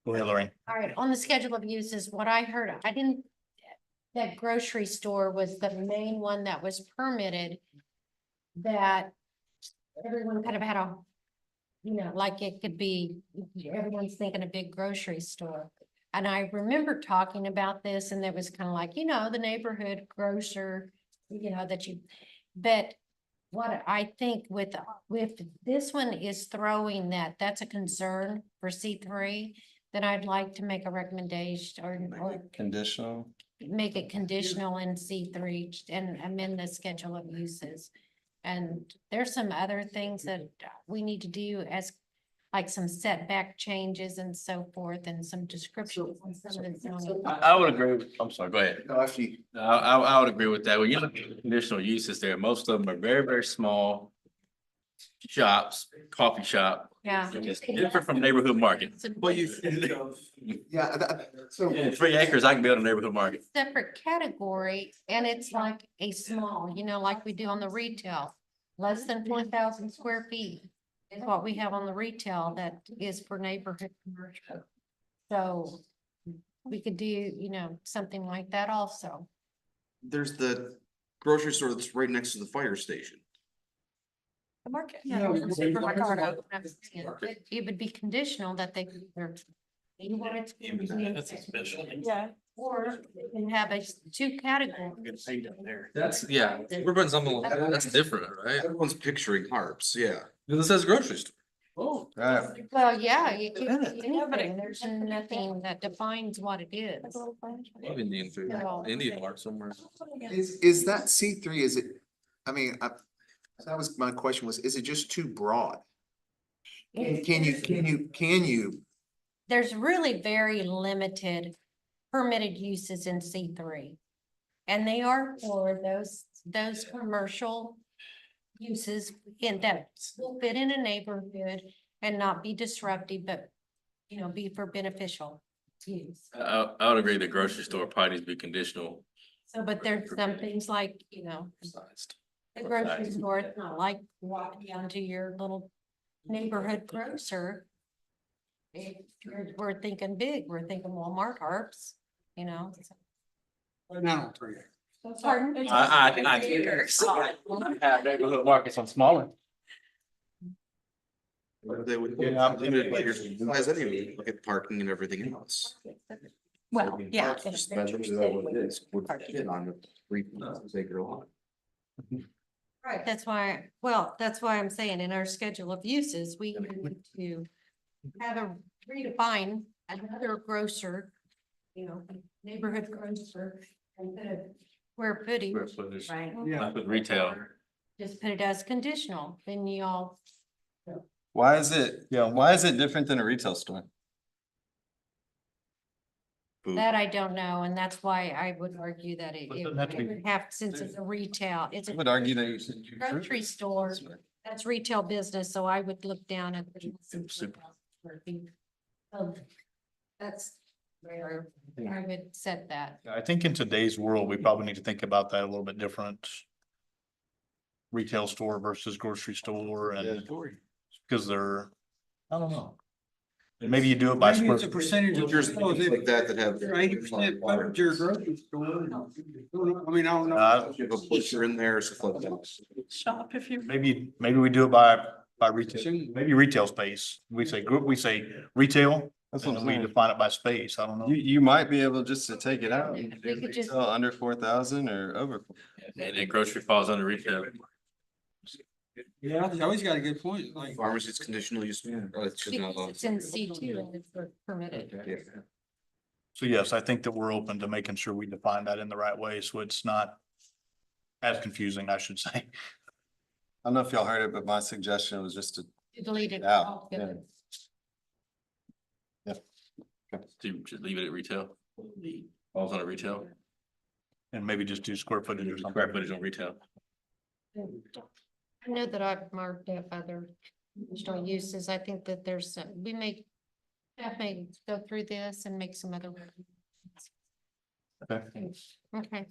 Go ahead, Lorraine. All right, on the schedule of uses, what I heard, that grocery store was the main one that was permitted. That everyone kind of had a, like it could be, everyone's thinking a big grocery store. And I remember talking about this and it was kind of like, the neighborhood grocer, but what I think with this one is throwing that's a concern for C3, then I'd like to make a recommendation or Conditional. make it conditional in C3 and amend the schedule of uses. And there's some other things that we need to do as like some setback changes and so forth and some descriptions. on some of the zoning. I would agree with, I'm sorry, go ahead. No, actually, I would agree with that. When you look at conditional uses there, most of them are very, very small shops, coffee shop. Yeah. It's different from neighborhood market. well, yeah, so. In 3 acres, I can build a neighborhood market. Separate category and it's like a small, like we do on the retail, less than 1,000 square feet. Is what we have on the retail that is for neighborhood commercial. So we could do, something like that also. There's the grocery store that's right next to the fire station. The market. Yeah, It would be conditional that they. That's a special. Yeah. Or they can have 2 categories. That's, yeah, we're putting something, that's different, right? Everyone's picturing harps, yeah. This says grocery store. Oh. Right. Well, yeah, you can be anything. There's nothing that defines what it is. Indian food, Indian art somewhere. Is that C3, is it, that was my question was, is it just too broad? Can you? There's really very limited permitted uses in C3. And they are for those commercial uses in that will fit in a neighborhood and not be disruptive, but, be for beneficial use. I would agree that grocery store probably needs to be conditional. So, but there's some things like, the grocery store, it's not like walking down to your little neighborhood grocer. We're thinking big, we're thinking Walmart, Harps, Not on 3 acres. Pardon? I have neighborhood markets on smaller. They would get limited by your size anyway, look at parking and everything else. Well, yeah. Just measure that what it is, would fit on a 3 acre lot. Right, that's why I'm saying in our schedule of uses, we need to have a redefine another grocer, neighborhood grocer and put a square footage, right? Not with retail. Just put it as conditional, then you all. Why is it different than a retail store? That I don't know, and that's why I would argue that it doesn't have to be- would have, since it's a retail, it's I a would argue that you grocery store. That's retail business, so I would look down at. So that's where I would set that. I think in today's world, we probably need to think about that a little bit different. Retail store versus grocery store and because I don't know. Maybe you do it by Maybe square. it's a percentage of. There's things like that that have. 80% coverage your grocery store. I mean, I don't know. You have a butcher in there, stuff like that. Shop if you. Maybe we do it by retail, maybe retail space. We say group, we say retail. That's what I'm and we saying. define it by space. I don't know. You might be able just to take it out and You could just- sell under 4,000 or over. And then grocery falls under retail. Yeah, you always got a good point, like. Pharmacy's conditional use. It's just not allowed. It's in C2 and it's permitted. So yes, I think that we're open to making sure we define that in the right way, so it's not as confusing, I should say. I don't know if y'all heard it, but my suggestion was just to Delete it. out. altogether. To just leave it at retail. Falls under retail, And maybe just do square footage or something. square footage on retail. I know that I've marked up other conditional uses. I think that there's, we may definitely go through this and make some other. Okay. Okay,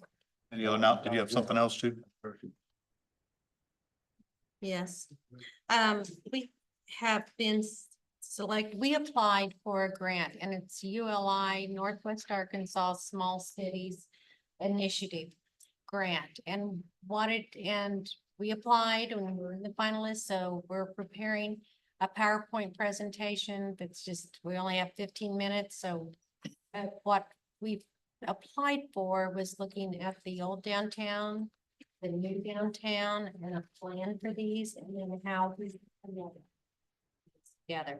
Any other now, did you have something else too? yes. We have been we applied for a grant and it's ULI Northwest Arkansas Small Cities Initiative Grant and we applied and we're in the finalists, so we're preparing a PowerPoint presentation that's just, we only have 15 minutes, so what we've applied for was looking at the old downtown, the new downtown, and a plan for these, and then how we together.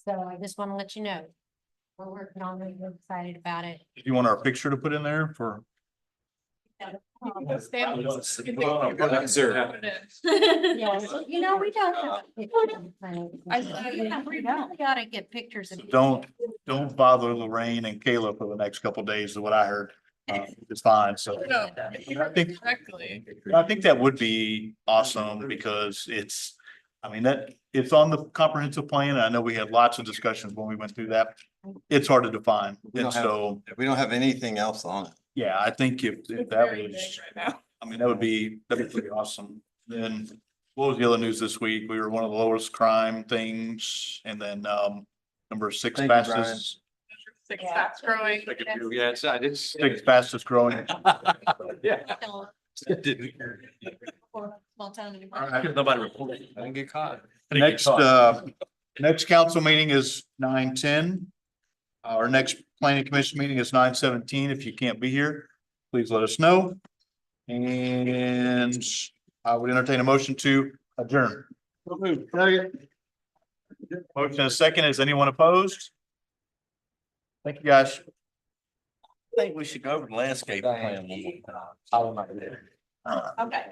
So I just want to let you know, we're working on it, we're excited about it. Do you want our picture to put in there for? Yes, you know, we don't have. We really gotta get pictures of. Don't bother Lorraine and Kayla for the next couple of days, is what I heard. It's fine, so. No, I think, correctly. I think that would be awesome because it's on the comprehensive plan. And I know we had lots of discussions when we went through that. It's hard to define. We And don't have- so, We don't have anything else on it. yeah, I think if It's that very was, big right now. that'd be pretty awesome. Then what was the other news this week? We were one of the lowest crime things and then, number 6 Thank you, Brian. fastest, Six fast growing. Yeah, it's, I did. 6 fastest growing. Yeah. Small town anymore. Because nobody reported. I didn't get caught. Next council meeting is 9:10. Our next planning commission meeting is 9:17. If you can't be here, please let us know. And I would entertain a motion to adjourn. Motion and a second. Is anyone opposed? Thank you, guys. I think we should go over the landscape plan. Okay,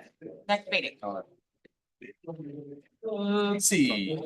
next meeting. Let's see.